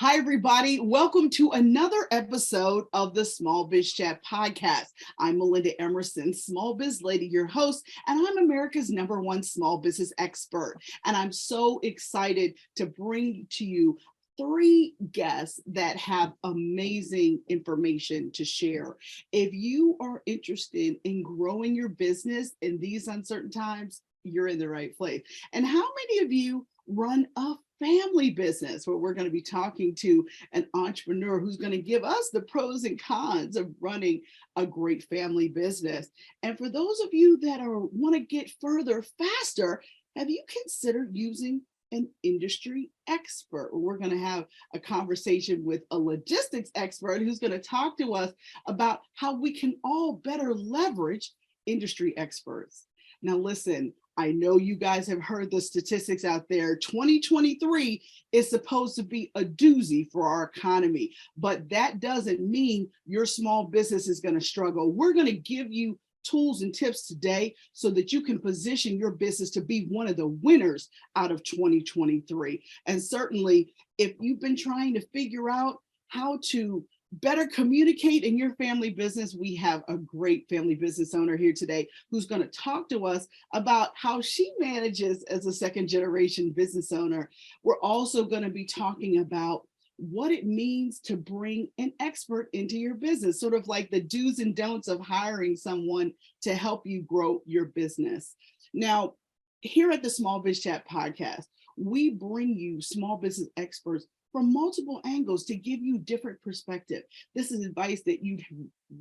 Hi, everybody. Welcome to another episode of the SmallBizChat podcast. I'm Melinda Emerson, Small Biz Lady, your host, and I'm America's #1 small business expert. And I'm so excited to bring to you 3 guests that have amazing information to share. If you are interested in growing your business in these uncertain times, you're in the right place. And how many of you run a family business? Where we're going to be talking to an entrepreneur who's going to give us the pros and cons of running a great family business. And for those of you that want to get further faster, have you considered using an industry expert? We're going to have a conversation with a logistics expert who's going to talk to us about how we can all better leverage industry experts. Now, listen, I know you guys have heard the statistics out there. 2023 is supposed to be a doozy for our economy, but that doesn't mean your small business is going to struggle. We're going to give you tools and tips today so that you can position your business to be one of the winners out of 2023. And certainly, if you've been trying to figure out how to better communicate in your family business, we have a great family business owner here today who's going to talk to us about how she manages as a second generation business owner. We're also going to be talking about what it means to bring an expert into your business, sort of like the do's and don'ts of hiring someone to help you grow your business. Now, here at the Small Biz Chat podcast, we bring you small business experts from multiple angles to give you different perspective. This is advice that you'd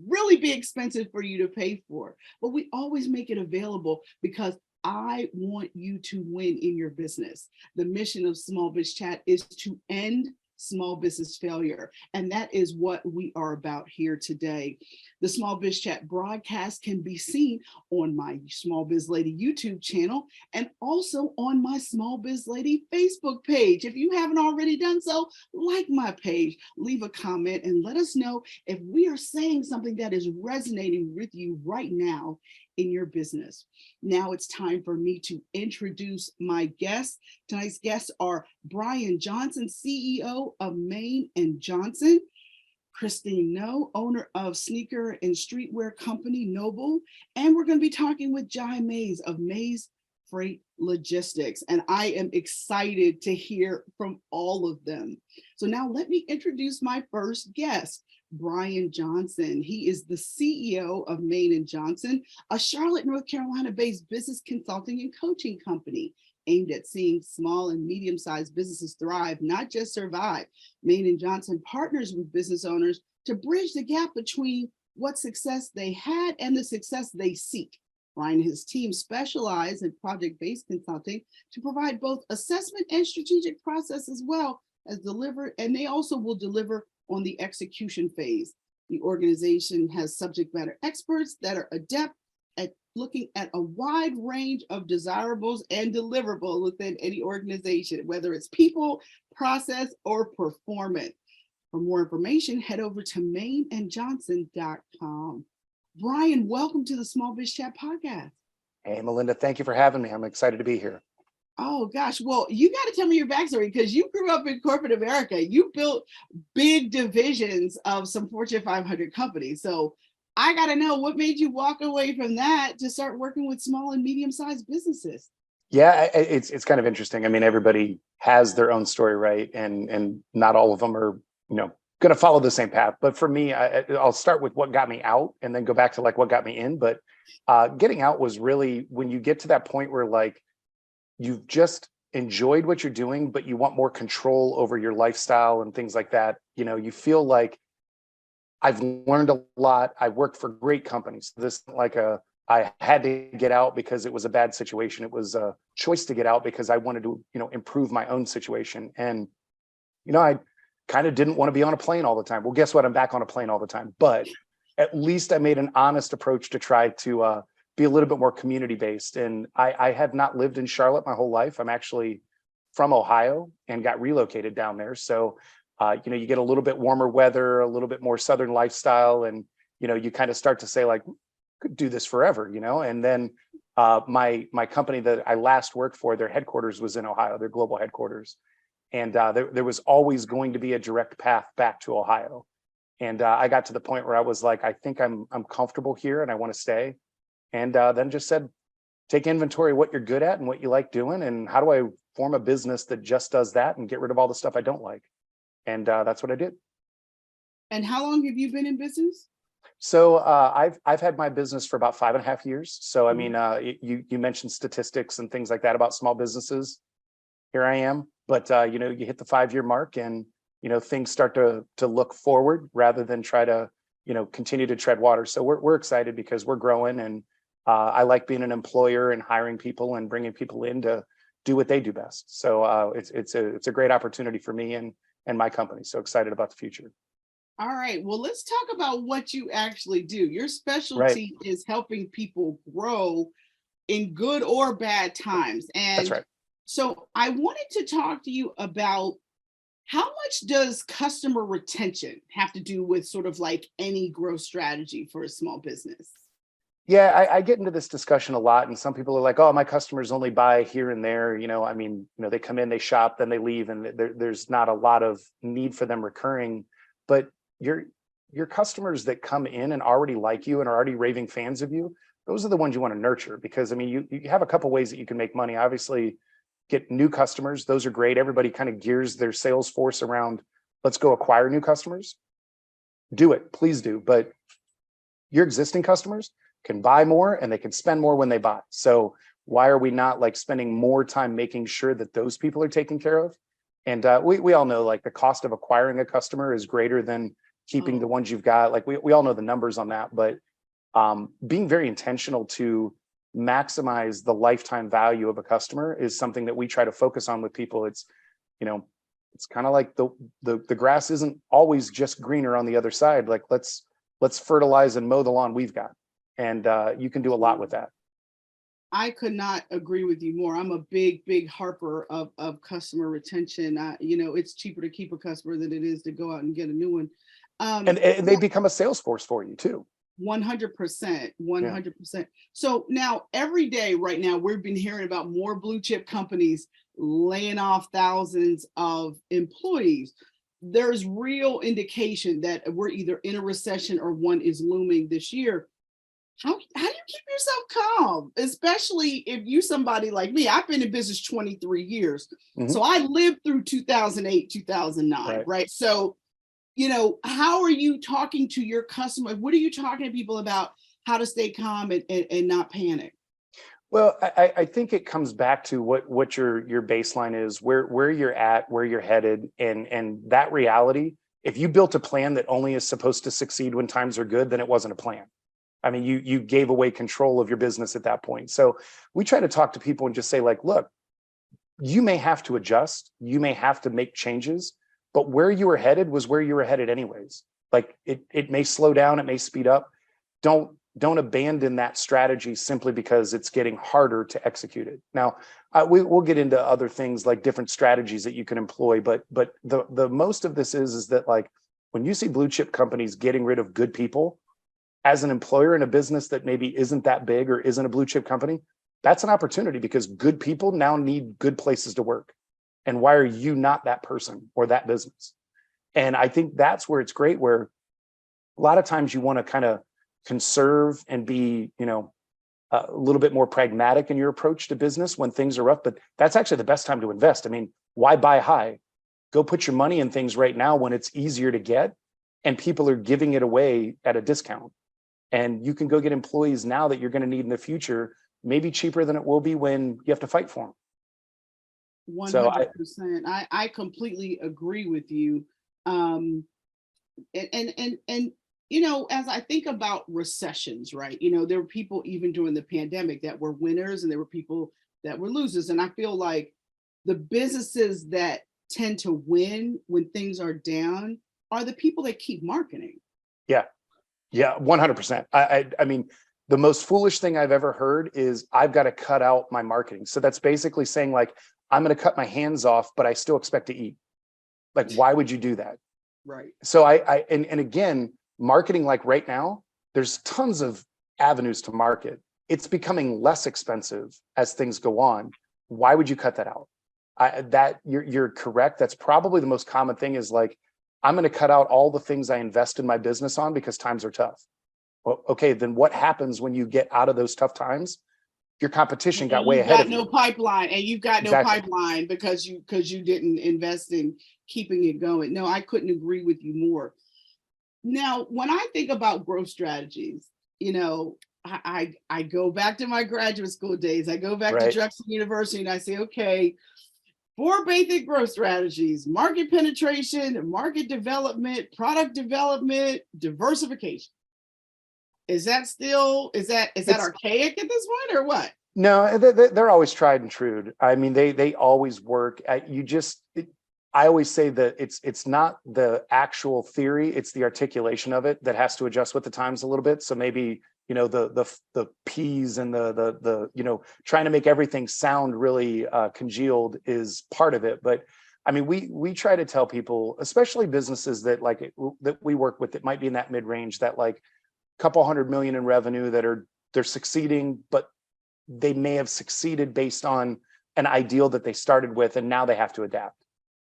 really be expensive for you to pay for, but we always make it available because I want you to win in your business. The mission of Small Biz Chat is to end small business failure. And that is what we are about here today. The Small Biz Chat broadcast can be seen on my Small Biz Lady YouTube channel and also on my Small Biz Lady Facebook page. If you haven't already done so, like my page, leave a comment and let us know if we are saying something that is resonating with you right now in your business. Now it's time for me to introduce my guests. Tonight's guests are Brian Johnson, CEO of Main & Johnson, Christine No, owner of sneaker and streetwear company Noble, and we're going to be talking with Jai Mays of Mays Freight Logistics. And I am excited to hear from all of them. So now let me introduce my first guest, Brian Johnson. He is the CEO of Main & Johnson, a Charlotte, North Carolina-based business consulting and coaching company aimed at seeing small and medium-sized businesses thrive, not just survive. Main & Johnson partners with business owners to bridge the gap between what success they had and the success they seek. Brian and his team specialize in project-based consulting to provide both assessment and strategic process as well as deliver, and they also will deliver on the execution phase. The organization has subject matter experts that are adept at looking at a wide range of desirables and deliverables within any organization, whether it's people, process, or performance. For more information, head over to mainandjohnson.com. Brian, welcome to the Small Biz Chat podcast. Hey, Melinda, thank you for having me. I'm excited to be here. Oh gosh, well, you got to tell me your backstory because you grew up in corporate America. You built big divisions of some Fortune 500 companies. So I got to know what made you walk away from that to start working with small and medium-sized businesses. Yeah, it's kind of interesting. I mean, everybody has their own story, right? And not all of them are, going to follow the same path. But for me, I'll start with what got me out and then go back to like what got me in. But getting out was really when you get to that point where like you've just enjoyed what you're doing, but you want more control over your lifestyle and things like that. You feel like I've learned a lot. I worked for great companies. This like I had to get out because it was a bad situation. It was a choice to get out because I wanted to, improve my own situation. And, I kind of didn't want to be on a plane all the time. Well, guess what? I'm back on a plane all the time, but at least I made an honest approach to try to be a little bit more community based. And I have not lived in Charlotte my whole life. I'm actually from Ohio and got relocated down there. So, you get a little bit warmer weather, a little bit more Southern lifestyle. And, you kind of start to say like, could do this forever, and then my company that I last worked for, their headquarters was in Ohio, their global headquarters. And there was always going to be a direct path back to Ohio. And I got to the point where I was like, I think I'm comfortable here and I want to stay. And then just said, take inventory of what you're good at and what you like doing. And how do I form a business that just does that and get rid of all the stuff I don't like? And that's what I did. And how long have you been in business? So I've had my business for about 5.5 years. So, I mean, you mentioned statistics and things like that about small businesses. Here I am. But, you know, you hit the 5-year mark and, you know, things start to look forward rather than try to, you know, continue to tread water. So we're excited because we're growing, and I like being an employer and hiring people and bringing people in to do what they do best. So it's a great opportunity for me and my company. So excited about the future. All right. Well, let's talk about what you actually do. Your Right. specialty is helping people grow in good or bad times. That's And right. so I wanted to talk to you about how much does customer retention have to do with sort of like any growth strategy for a small business? Yeah, I get into this discussion a lot, and some people are like, "Oh, my customers only buy here and there." You know, I mean, you know, they come in, they shop, then they leave, and there's not a lot of need for them recurring. But your customers that come in and already like you and are already raving fans of you, those are the ones you want to nurture, because I mean, you have a couple ways that you can make money. Obviously, get new customers; those are great. Everybody kind of gears their sales force around, let's go acquire new customers. Do it, please do. But your existing customers can buy more and they can spend more when they buy. So why are we not like spending more time making sure that those people are taken care of? And we all know like the cost of acquiring a customer is greater than keeping the ones you've got. Like we all know the numbers on that, but being very intentional to maximize the lifetime value of a customer is something that we try to focus on with people. It's, you know, it's kind of like the grass isn't always just greener on the other side. Like let's fertilize and mow the lawn we've got. And you can do a lot with that. I could not agree with you more. I'm a big harper of customer retention. You know, it's cheaper to keep a customer than it is to go out and get a new one. And they become a sales force for you too. 100%, Yeah. 100%. So now every day right now, we've been hearing about more blue chip companies laying off thousands of employees. There's real indication that we're either in a recession or one is looming this year. How do you keep yourself calm, especially if you somebody like me? I've been in business 23 years. Mhm. So I lived through 2008, 2009, Right. right? So, you know, how are you talking to your customer? What are you talking to people about how to stay calm and not panic? Well, I think it comes back to what your baseline is, where you're at, where you're headed, and that reality. If you built a plan that only is supposed to succeed when times are good, then it wasn't a plan. I mean, you gave away control of your business at that point. So we try to talk to people and just say, like, look, you may have to adjust, you may have to make changes, but where you were headed was where you were headed anyways. Like it may slow down, it may speed up. Don't abandon that strategy simply because it's getting harder to execute it. Now, we'll get into other things like different strategies that you can employ, but the most of this is that like when you see blue chip companies getting rid of good people, as an employer in a business that maybe isn't that big or isn't a blue chip company, that's an opportunity because good people now need good places to work. And why are you not that person or that business? And I think that's where it's great, where a lot of times you want to kind of conserve and be, you know, a little bit more pragmatic in your approach to business when things are rough, but that's actually the best time to invest. I mean, why buy high? Go put your money in things right now when it's easier to get and people are giving it away at a discount. And you can go get employees now that you're going to need in the future, maybe cheaper than it will be when you have to fight for them. So 100%. I completely agree with you. Um, and you know, as I think about recessions, right? You know, there were people even during the pandemic that were winners, and there were people that were losers. And I feel like the businesses that tend to win when things are down are the people that keep marketing. yeah, yeah, 100%. I mean, the most foolish thing I've ever heard is I've got to cut out my marketing. So that's basically saying like, I'm going to cut my hands off, but I still expect to eat. Like, why would you do that? Right. So and again, marketing, like right now, there's tons of avenues to market. It's becoming less expensive as things go on. Why would you cut that out? That you're correct. That's probably the most common thing is like, I'm going to cut out all the things I invest in my business on because times are tough. Well, okay, then what happens when you get out of those tough times? Your competition got And way you've ahead got of no you. pipeline, and you've got no Exactly. pipeline because you didn't invest in keeping it going. No, I couldn't agree with you more. Now, when I think about growth strategies, I go back to my graduate school days. I go back to Right. Drexel University and I say, okay, four basic growth strategies: market penetration, market development, product development, diversification. Is that It's archaic at this point or what? no, they're always tried and true. I mean, they always work. I always say that it's not the actual theory, it's the articulation of it that has to adjust with the times a little bit. So maybe, the P's and the trying to make everything sound really congealed is part of it. But I mean, we try to tell people, especially businesses that that we work with that might be in that mid range, that like couple 100 million in revenue, they're succeeding, but they may have succeeded based on an ideal that they started with, and now they have to adapt.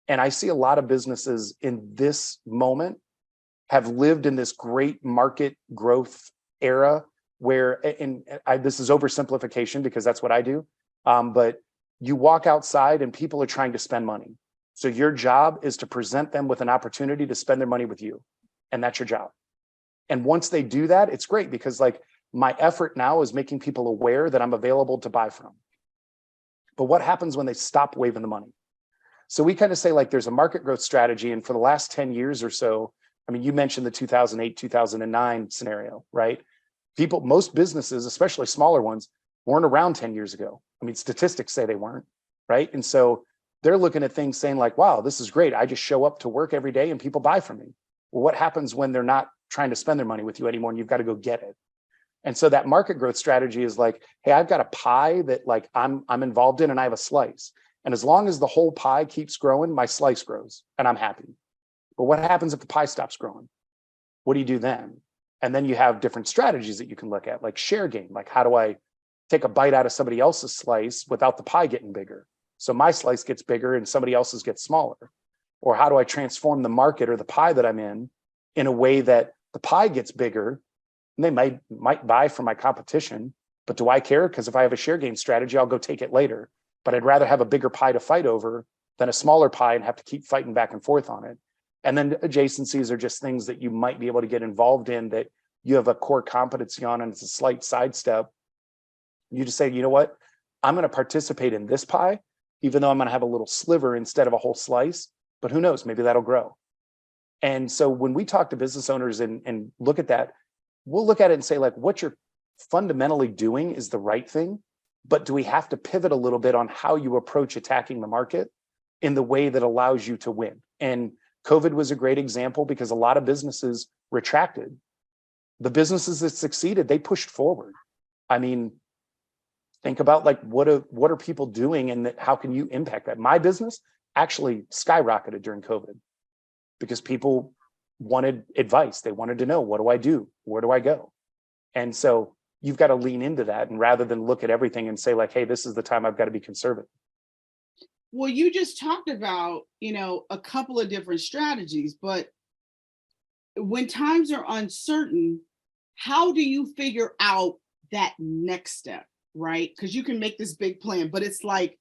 And I see a lot of businesses in this moment have lived in this great market growth era where, this is oversimplification because that's what I do, but you walk outside and people are trying to spend money. So your job is to present them with an opportunity to spend their money with you, and that's your job. And once they do that, it's great because like my effort now is making people aware that I'm available to buy from. But what happens when they stop waving the money? So we kind of say like there's a market growth strategy. And for the last 10 years or so, I mean, you mentioned the 2008, 2009 scenario, right? Most businesses, especially smaller ones, weren't around 10 years ago. I mean, statistics say they weren't, right? And so they're looking at things saying like, wow, this is great. I just show up to work every day and people buy from me. Well, what happens when they're not trying to spend their money with you anymore and you've got to go get it? And so that market growth strategy is like, hey, I've got a pie that like I'm involved in and I have a slice. And as long as the whole pie keeps growing, my slice grows and I'm happy. But what happens if the pie stops growing? What do you do then? And then you have different strategies that you can look at, like share gain. Like, how do I take a bite out of somebody else's slice without the pie getting bigger? So my slice gets bigger and somebody else's gets smaller. Or how do I transform the market or the pie that I'm in a way that the pie gets bigger and they might buy from my competition, but do I care? Because if I have a share gain strategy, I'll go take it later. But I'd rather have a bigger pie to fight over than a smaller pie and have to keep fighting back and forth on it. And then adjacencies are just things that you might be able to get involved in that you have a core competency on, and it's a slight sidestep. You just say, you know what? I'm going to participate in this pie, even though I'm going to have a little sliver instead of a whole slice. But who knows? Maybe that'll grow. And so when we talk to business owners and look at that, we'll look at it and say, like, what you're fundamentally doing is the right thing, but do we have to pivot a little bit on how you approach attacking the market in the way that allows you to win? And COVID was a great example because a lot of businesses retracted. The businesses that succeeded, they pushed forward. I mean, think about like, what are people doing and how can you impact that? My business actually skyrocketed during COVID because people wanted advice. They wanted to know, what do I do? Where do I go? And so you've got to lean into that, and rather than look at everything and say like, hey, this is the time I've got to be conservative. Well, you just talked about, a couple of different strategies, but when times are uncertain, how do you figure out that next step, right? Because you can make this big plan, but it's like,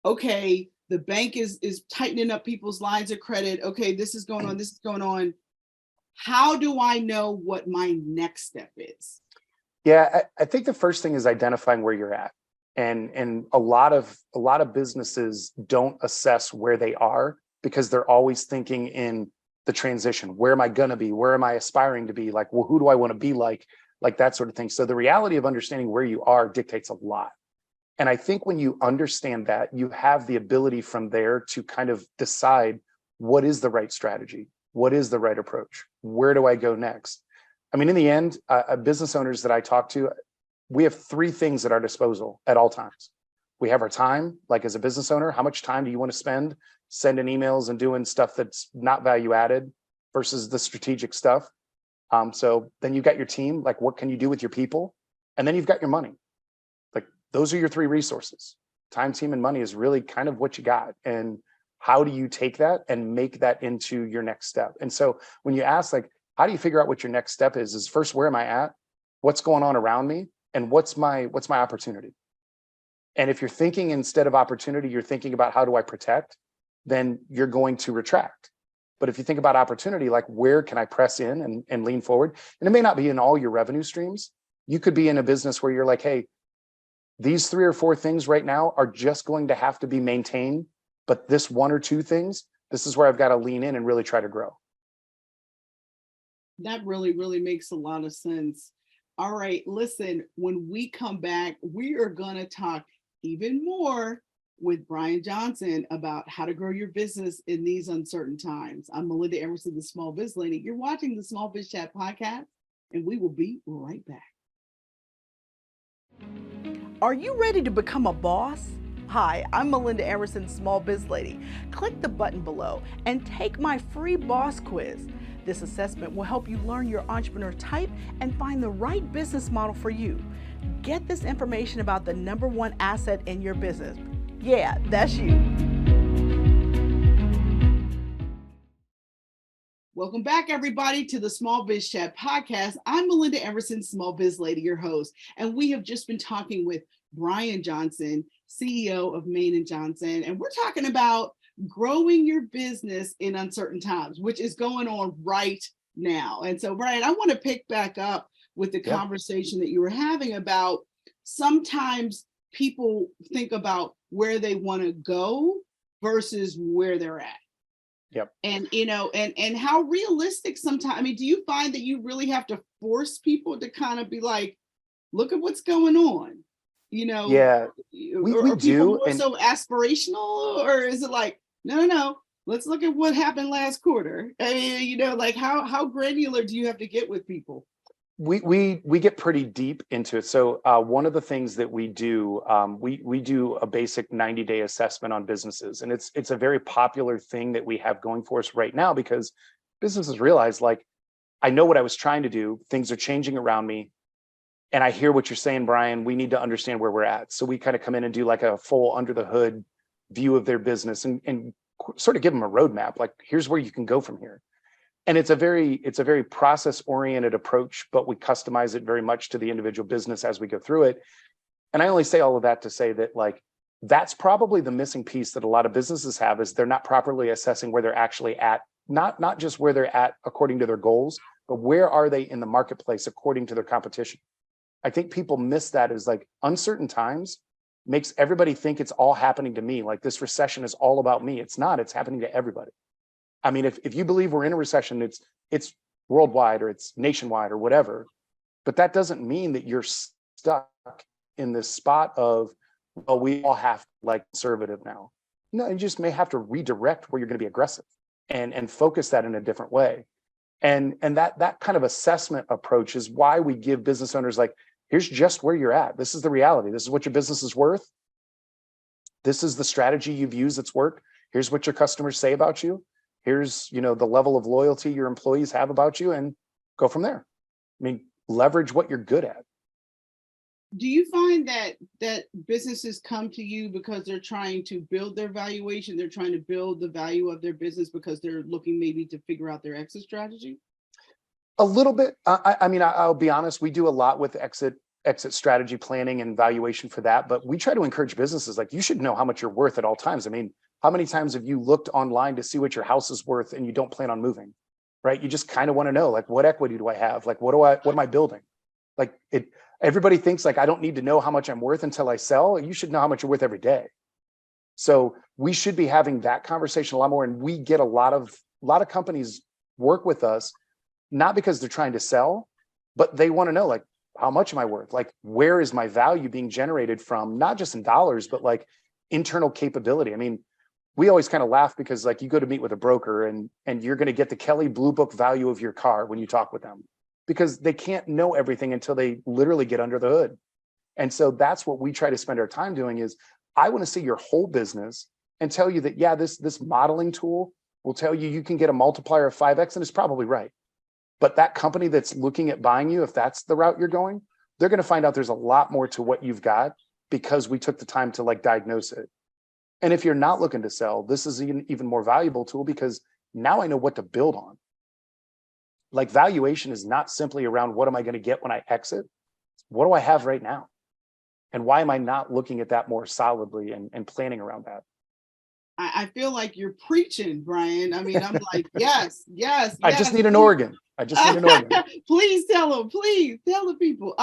okay, the bank is tightening up people's lines of credit. Okay, this is going on, this is going on. How do I know what my next step is? Yeah, I think the first thing is identifying where you're at. And a lot of businesses don't assess where they are because they're always thinking in the transition. Where am I going to be? Where am I aspiring to be? Like, well, who do I want to be like that sort of thing. So the reality of understanding where you are dictates a lot. And I think when you understand that, you have the ability from there to kind of decide what is the right strategy, what is the right approach, where do I go next? I mean, in the end, business owners that I talk to, we have three things at our disposal at all times. We have our time, like as a business owner, how much time do you want to spend sending emails and doing stuff that's not value added versus the strategic stuff? So then you've got your team, like what can you do with your people? And then you've got your money. Like those are your three resources. time, team, and money is really kind of what you got. And how do you take that and make that into your next step? And so when you ask, like, how do you figure out what your next step is first, where am I at? What's going on around me? And what's my opportunity? And if you're thinking instead of opportunity, you're thinking about how do I protect, then you're going to retract. But if you think about opportunity, like where can I press in and lean forward? And it may not be in all your revenue streams. You could be in a business where you're like, hey, these 3 or 4 things right now are just going to have to be maintained. But this 1 or 2 things, this is where I've got to lean in and really try to grow. That really, really makes a lot of sense. All right, listen, when we come back, we are going to talk even more with Brian Johnson about how to grow your business in these uncertain times. I'm Melinda Emerson, the Small Biz Lady. You're watching the Small Biz Chat podcast, and we will be right back. Are you ready to become a boss? Hi, I'm Melinda Emerson, Small Biz Lady. Click the button below and take my free boss quiz. This assessment will help you learn your entrepreneur type and find the right business model for you. Get this information about the #1 asset in your business. Yeah, that's you. Welcome back, everybody, to the Small Biz Chat podcast. I'm Melinda Emerson, Small Biz Lady, your host, and we have just been talking with Brian Johnson, CEO of Main & Johnson, and we're talking about growing your business in uncertain times, which is going on right now. And so, Brian, I want to pick back up with the conversation that you were having about sometimes people think about where they want to go versus where they're at. Yep. And, you know, and how realistic sometimes, I mean, do you find that you really have to force people to kind of be like, look at what's going on? You know, yeah, we are people do. more so aspirational, or is it like, no, let's look at what happened last quarter? I mean, you know, like how granular do you have to get with people? We get pretty deep into it. So one of the things that we do, we do a basic 90-day assessment on businesses, and it's a very popular thing that we have going for us right now because businesses realize, like, I know what I was trying to do. Things are changing around me. And I hear what you're saying, Brian. We need to understand where we're at. So we kind of come in and do like a full under the hood view of their business and sort of give them a roadmap. Like, here's where you can go from here. And it's a very process oriented approach, but we customize it very much to the individual business as we go through it. And I only say all of that to say that, like, that's probably the missing piece that a lot of businesses have, is they're not properly assessing where they're actually at, not just where they're at according to their goals, but where are they in the marketplace according to their competition. I think people miss that, as like uncertain times makes everybody think it's all happening to me. Like this recession is all about me. It's not, it's happening to everybody. I mean, if you believe we're in a recession, it's worldwide or it's nationwide or whatever, but that doesn't mean that you're stuck in this spot of, well, we all have to like conservative now. No, you just may have to redirect where you're going to be aggressive and focus that in a different way. And that kind of assessment approach is why we give business owners, like, here's just where you're at. This is the reality. This is what your business is worth. This is the strategy you've used that's worked. Here's what your customers say about you. Here's, you know, the level of loyalty your employees have about you, and go from there. I mean, leverage what you're good at. Do you find that businesses come to you because they're trying to build their valuation? They're trying to build the value of their business because they're looking maybe to figure out their exit strategy? A little bit. I mean, I'll be honest. We do a lot with exit strategy planning and valuation for that. But we try to encourage businesses, like, you should know how much you're worth at all times. I mean, how many times have you looked online to see what your house is worth and you don't plan on moving, right? You just kind of want to know, like, what equity do I have? Like, what am I building? Like, everybody thinks like, I don't need to know how much I'm worth until I sell. You should know how much you're worth every day. So we should be having that conversation a lot more. And we get a lot of companies work with us, not because they're trying to sell, but they want to know, like, how much am I worth? Like, where is my value being generated from? Not just in dollars, but like internal capability. I mean, we always kind of laugh because, like, you go to meet with a broker and you're going to get the Kelley Blue Book value of your car when you talk with them, because they can't know everything until they literally get under the hood. And so that's what we try to spend our time doing, is I want to see your whole business and tell you that, yeah, this modeling tool will tell you you can get a multiplier of 5x, and it's probably right. But that company that's looking at buying you, if that's the route you're going, they're going to find out there's a lot more to what you've got because we took the time to like diagnose it. And if you're not looking to sell, this is an even more valuable tool because now I know what to build on. Like valuation is not simply around what am I going to get when I exit? What do I have right now? And why am I not looking at that more solidly and planning around that? I feel like you're preaching, Brian. I mean, I'm like, yes, yes, I yes. just need an organ. I just need an organ. Please tell them, please tell the people.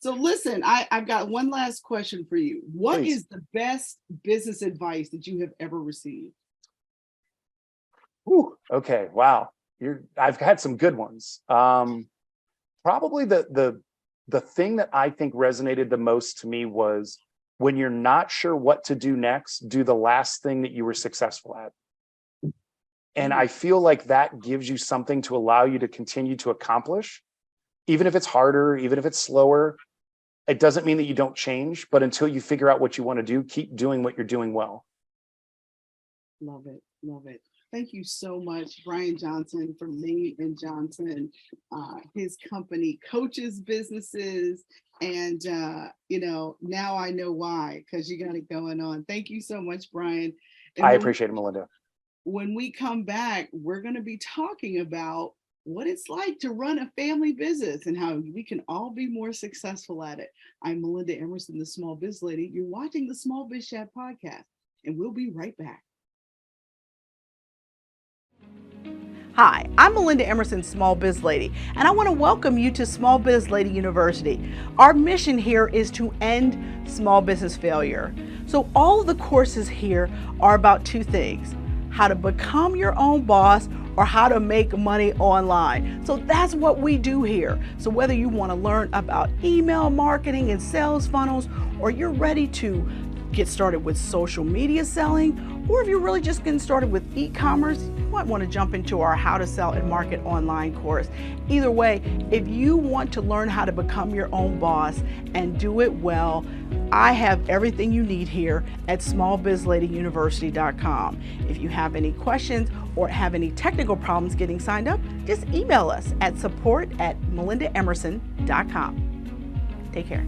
So listen, I've got one last question for you. What Please. is the best business advice that you have ever received? Ooh, okay, wow. I've had some good ones. Probably the thing that I think resonated the most to me was when you're not sure what to do next, do the last thing that you were successful at. And I feel like that gives you something to allow you to continue to accomplish, even if it's harder, even if it's slower. It doesn't mean that you don't change, but until you figure out what you want to do, keep doing what you're doing well. Love it. Love it. Thank you so much, Brian Johnson from May and Johnson. His company coaches businesses. And, now I know why, because you got it going on. Thank you so much, Brian. And I appreciate it, Melinda. When we come back, we're going to be talking about what it's like to run a family business and how we can all be more successful at it. I'm Melinda Emerson, the Small Biz Lady. You're watching the Small Biz Chat podcast, and we'll be right back. Hi, I'm Melinda Emerson, Small Biz Lady, and I want to welcome you to Small Biz Lady University. Our mission here is to end small business failure. So all of the courses here are about two things: how to become your own boss or how to make money online. So that's what we do here. So whether you want to learn about email marketing and sales funnels, or you're ready to get started with social media selling, or if you're really just getting started with e-commerce, you might want to jump into our How to Sell and Market Online course. Either way, if you want to learn how to become your own boss and do it well, I have everything you need here at smallbizladyuniversity.com. If you have any questions or have any technical problems getting signed up, just email us at support@melindaemerson.com. Take care.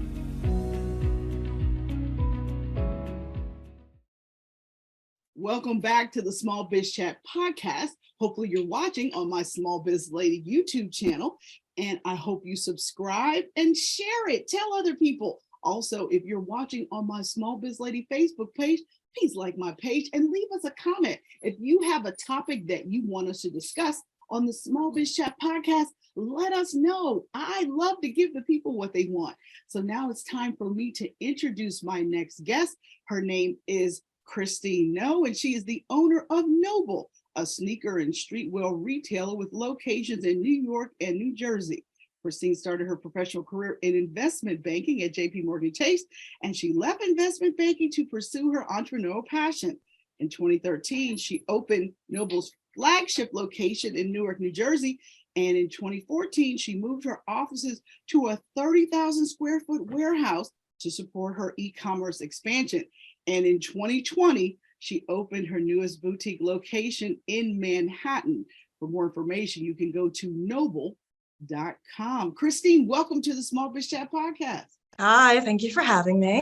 Welcome back to the Small Biz Chat podcast. Hopefully you're watching on my Small Biz Lady YouTube channel, and I hope you subscribe and share it. Tell other people. Also, if you're watching on my Small Biz Lady Facebook page, please like my page and leave us a comment. If you have a topic that you want us to discuss on the Small Biz Chat podcast, let us know. I love to give the people what they want. So now it's time for me to introduce my next guest. Her name is Christine No, and she is the owner of Noble, a sneaker and streetwear retailer with locations in New York and New Jersey. Christine started her professional career in investment banking at JP Morgan Chase, and she left investment banking to pursue her entrepreneurial passion. In 2013, she opened Noble's flagship location in Newark, New Jersey, and in 2014, she moved her offices to a 30,000 square foot warehouse to support her e-commerce expansion. And in 2020, she opened her newest boutique location in Manhattan. For more information, you can go to noble.com. Christine, welcome to the Small Biz Chat podcast. Hi, thank you for having me.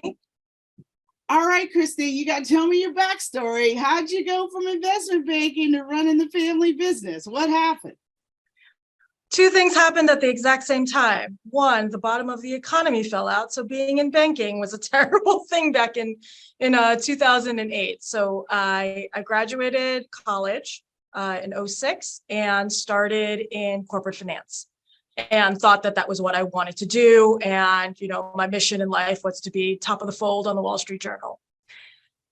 All right, Christine, you got to tell me your backstory. How'd you go from investment banking to running the family business? What happened? Two things happened at the exact same time. One, the bottom of the economy fell out. So being in banking was a terrible thing back in 2008. So I graduated college in 2006 and started in corporate finance and thought that was what I wanted to do. And, my mission in life was to be top of the fold on the Wall Street Journal.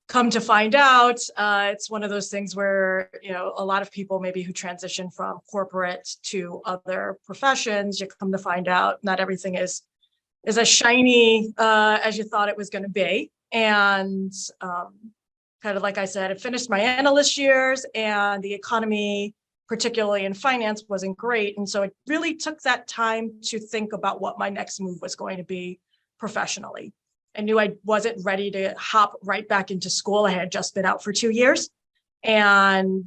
Come to find out, it's one of those things where, a lot of people maybe who transition from corporate to other professions, you come to find out not everything is as shiny as you thought it was going to be. And kind of like I said, I finished my analyst years and the economy, particularly in finance, wasn't great. And so it really took that time to think about what my next move was going to be professionally. I knew I wasn't ready to hop right back into school. I had just been out for 2 years. And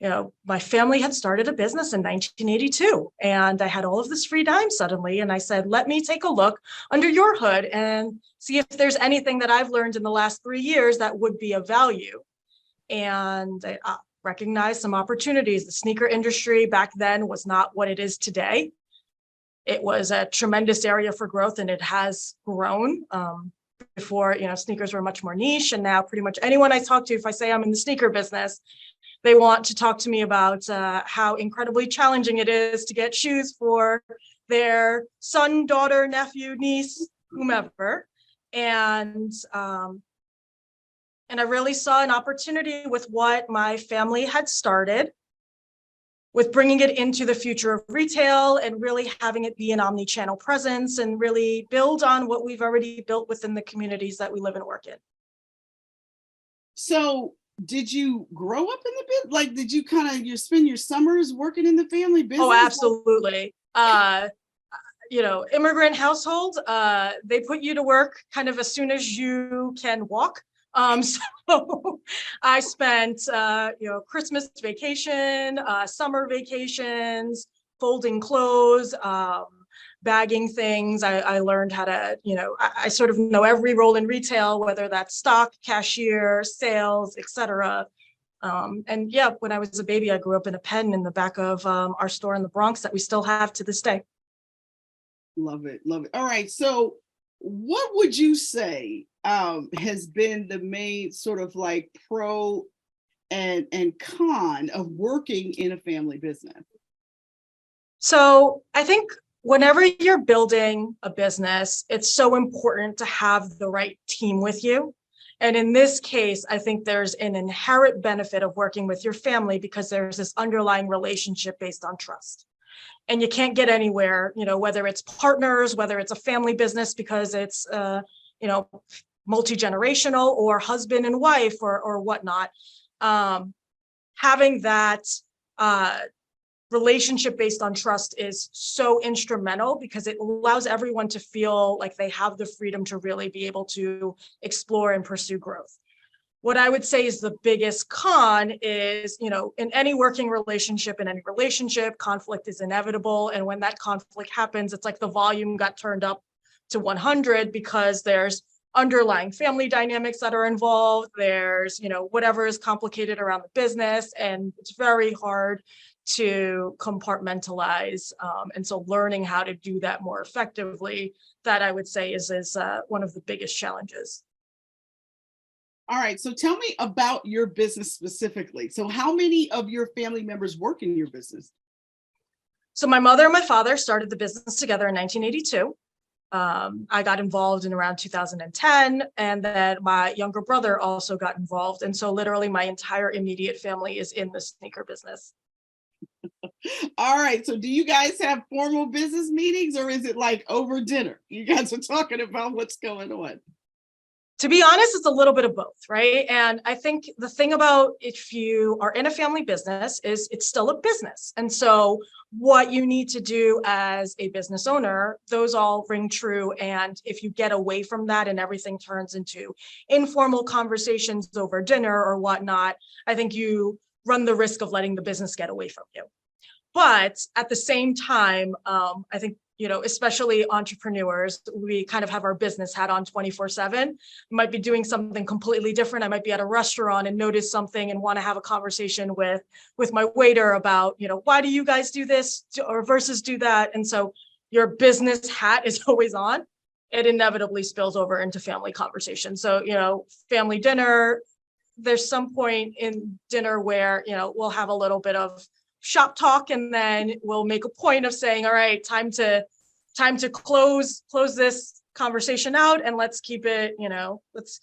my family had started a business in 1982, and I had all of this free time suddenly. And I said, let me take a look under your hood and see if there's anything that I've learned in the last 3 years that would be of value. And I recognized some opportunities. The sneaker industry back then was not what it is today. It was a tremendous area for growth, and it has grown. Before, sneakers were much more niche, and now pretty much anyone I talk to, if I say I'm in the sneaker business, they want to talk to me about how incredibly challenging it is to get shoes for their son, daughter, nephew, niece, whomever. And I really saw an opportunity with what my family had started, with bringing it into the future of retail and really having it be an omni-channel presence and really build on what we've already built within the communities that we live and work in. So did you grow up in the business? Like, did you you spend your summers working in the family business? Oh, absolutely. Immigrant household, they put you to work kind of as soon as you can walk. So I spent, Christmas vacation, summer vacations, folding clothes, bagging things. I learned how to, I sort of know every role in retail, whether that's stock, cashier, sales, etc. And yeah, when I was a baby, I grew up in a pen in the back of our store in the Bronx that we still have to this day. Love it. Love it. All right. So what would you say has been the main sort of like pro and con of working in a family business? So I think whenever you're building a business, it's so important to have the right team with you. And in this case, I think there's an inherent benefit of working with your family because there's this underlying relationship based on trust. And you can't get anywhere, whether it's partners, whether it's a family business because it's, multi-generational or husband and wife or whatnot. Having that relationship based on trust is so instrumental because it allows everyone to feel like they have the freedom to really be able to explore and pursue growth. What I would say is the biggest con is, in any working relationship, conflict is inevitable. And when that conflict happens, it's like the volume got turned up to 100 because there's underlying family dynamics that are involved. There's, whatever is complicated around the business, and it's very hard to compartmentalize. And so learning how to do that more effectively, that I would say is one of the biggest challenges. All right. So tell me about your business specifically. So how many of your family members work in your business? So my mother and my father started the business together in 1982. I got involved in around 2010, and then my younger brother also got involved. And so literally my entire immediate family is in the sneaker business. All right. So do you guys have formal business meetings, or is it like over dinner? You guys are talking about what's going on. To be honest, it's a little bit of both, right? And I think the thing about if you are in a family business is it's still a business. And so what you need to do as a business owner, those all ring true. And if you get away from that and everything turns into informal conversations over dinner or whatnot, I think you run the risk of letting the business get away from you. But at the same time, I think, especially entrepreneurs, we kind of have our business hat on 24/7. We might be doing something completely different. I might be at a restaurant and notice something and want to have a conversation with my waiter about, why do you guys do this or versus do that? And so your business hat is always on. It inevitably spills over into family conversation. So, family dinner, there's some point in dinner where, we'll have a little bit of shop talk, and then we'll make a point of saying, all right, time to close this conversation out, and let's keep it, let's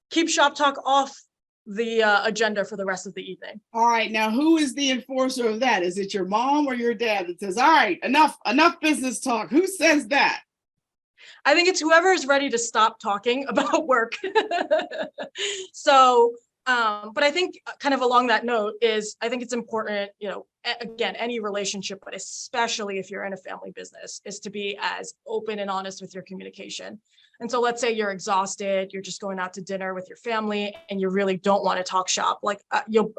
keep shop talk off the agenda for the rest of the evening. All right. Now, who is the enforcer of that? Is it your mom or your dad that says, all right, enough business talk? Who says that? I think it's whoever is ready to stop talking about work. So, but I think kind of along that note is, I think it's important, again, any relationship, but especially if you're in a family business, is to be as open and honest with your communication. And so let's say you're exhausted, you're just going out to dinner with your family and you really don't want to talk shop. Like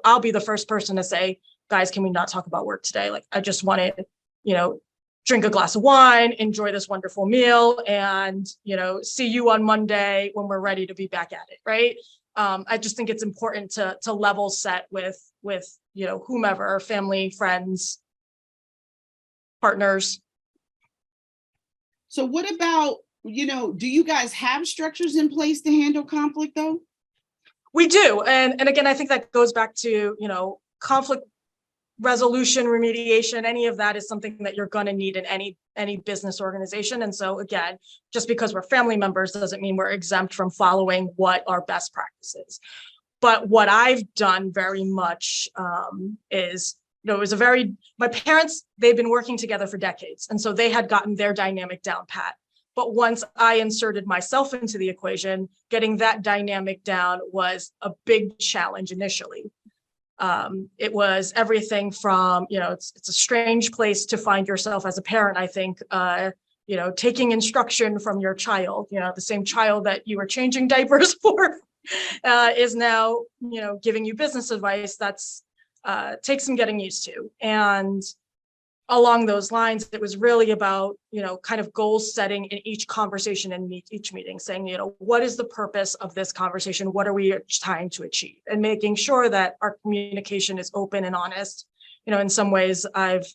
I'll be the first person to say, guys, can we not talk about work today? Like, I just want to, drink a glass of wine, enjoy this wonderful meal, and, see you on Monday when we're ready to be back at it, right? I just think it's important to level set with whomever, family, friends, partners. So what about, do you guys have structures in place to handle conflict though? We do. And again, I think that goes back to, conflict resolution, remediation, any of that is something that you're going to need in any business organization. And so again, just because we're family members doesn't mean we're exempt from following what are best practices. But what I've done very much is, it was my parents, they've been working together for decades. And so they had gotten their dynamic down pat. But once I inserted myself into the equation, getting that dynamic down was a big challenge initially. It was everything from, it's a strange place to find yourself as a parent, I think, taking instruction from your child, the same child that you were changing diapers for is now, giving you business advice. That's takes some getting used to. And along those lines, it was really about, kind of goal setting in each conversation and each meeting, saying, what is the purpose of this conversation? What are we trying to achieve? And making sure that our communication is open and honest. In some ways, I've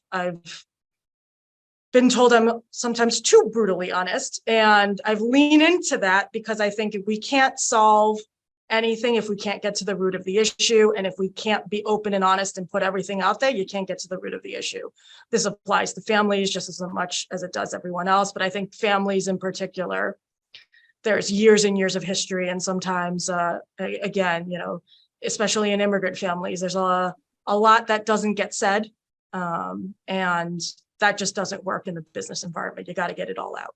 been told I'm sometimes too brutally honest, and I've leaned into that because I think if we can't solve anything if we can't get to the root of the issue. And if we can't be open and honest and put everything out there, you can't get to the root of the issue. This applies to families just as much as it does everyone else. But I think families in particular, there's years and years of history. And sometimes, again, especially in immigrant families, there's a lot that doesn't get said. And that just doesn't work in the business environment. You got to get it all out.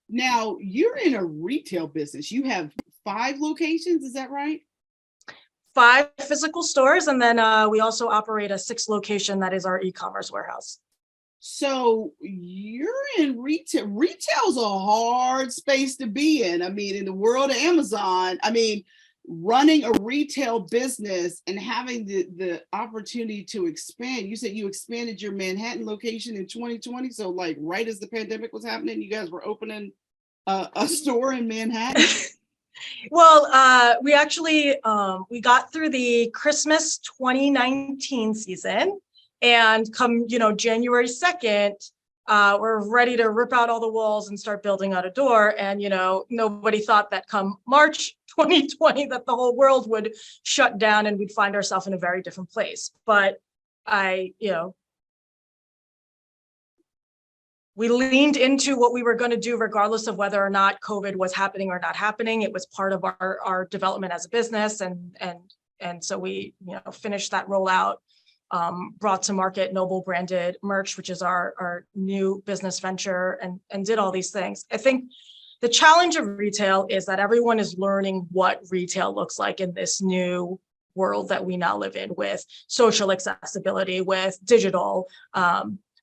Now, you're in a retail business. You have 5 locations, is that right? 5 physical stores, and then we also operate a 6th location that is our e-commerce warehouse. So you're in retail. Retail's a hard space to be in. I mean, in the world of Amazon, running a retail business and having the opportunity to expand. You said you expanded your Manhattan location in 2020. So like right as the pandemic was happening, you guys were opening a store in Manhattan. Well, we actually, we got through the Christmas 2019 season, and come, January 2nd, we're ready to rip out all the walls and start building out a door. And, nobody thought that come March 2020, that the whole world would shut down and we'd find ourselves in a very different place. But we leaned into what we were going to do, regardless of whether or not COVID was happening or not happening. It was part of our development as a business. And so we, finished that rollout, brought to market Noble branded merch, which is our new business venture, and did all these things. I think the challenge of retail is that everyone is learning what retail looks like in this new world that we now live in, with social accessibility, with digital.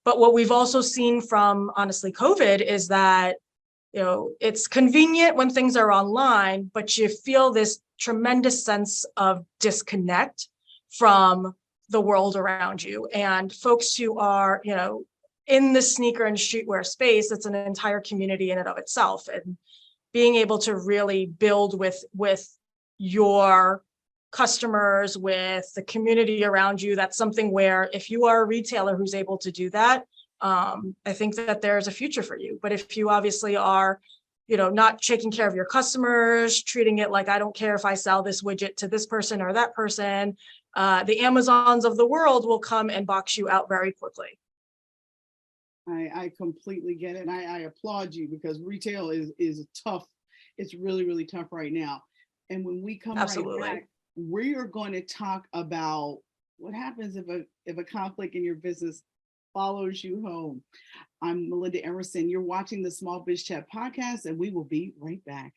But what we've also seen from, honestly, COVID is that, it's convenient when things are online, but you feel this tremendous sense of disconnect from the world around you. And folks who are, in the sneaker and streetwear space, it's an entire community in and of itself. And being able to really build with your customers, with the community around you, that's something where if you are a retailer who's able to do that, I think that there's a future for you. But if you obviously are, not taking care of your customers, treating it like, I don't care if I sell this widget to this person or that person, the Amazons of the world will come and box you out very quickly. I completely get it. And I applaud you, because retail is tough. It's really, really tough right now. And when we come Absolutely. right back, we are going to talk about what happens if a conflict in your business follows you home. I'm Melinda Emerson. You're watching the Small Biz Chat podcast, and we will be right back.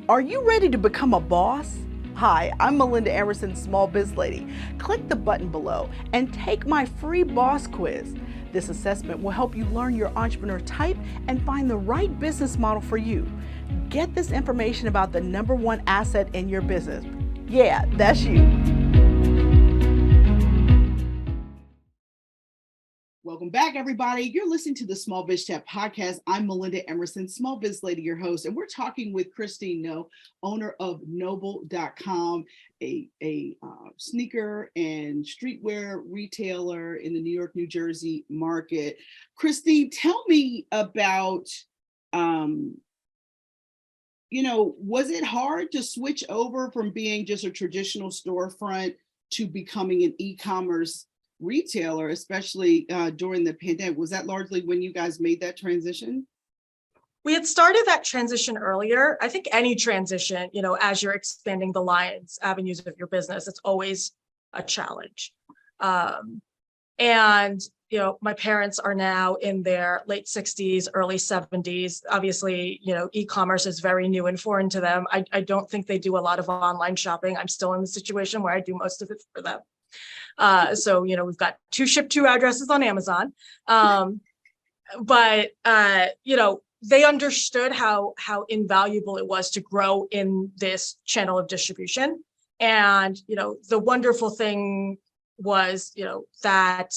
Are you ready to become a boss? Hi, I'm Melinda Emerson, Small Biz Lady. Click the button below and take my free boss quiz. This assessment will help you learn your entrepreneur type and find the right business model for you. Get this information about the #1 asset in your business. Yeah, that's you. Welcome back, everybody. You're listening to the Small Biz Chat podcast. I'm Melinda Emerson, Small Biz Lady, your host, and we're talking with Christine No, owner of Noble.com, a sneaker and streetwear retailer in the New York, New Jersey market. Christine, tell me about, was it hard to switch over from being just a traditional storefront to becoming an e-commerce retailer, especially during the pandemic? Was that largely when you guys made that transition? We had started that transition earlier. I think any transition, as you're expanding the lines, avenues of your business, it's always a challenge. And my parents are now in their late 60s, early 70s. Obviously, e-commerce is very new and foreign to them. I don't think they do a lot of online shopping. I'm still in the situation where I do most of it for them. So, we've got 2 ship-to addresses on Amazon. But they understood how invaluable it was to grow in this channel of distribution. And, the wonderful thing was, that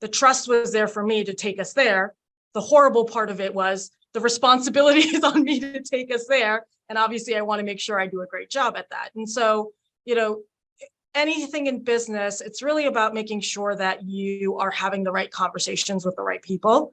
the trust was there for me to take us there. The horrible part of it was the responsibility is on me to take us there. And obviously I want to make sure I do a great job at that. And so, anything in business, it's really about making sure that you are having the right conversations with the right people.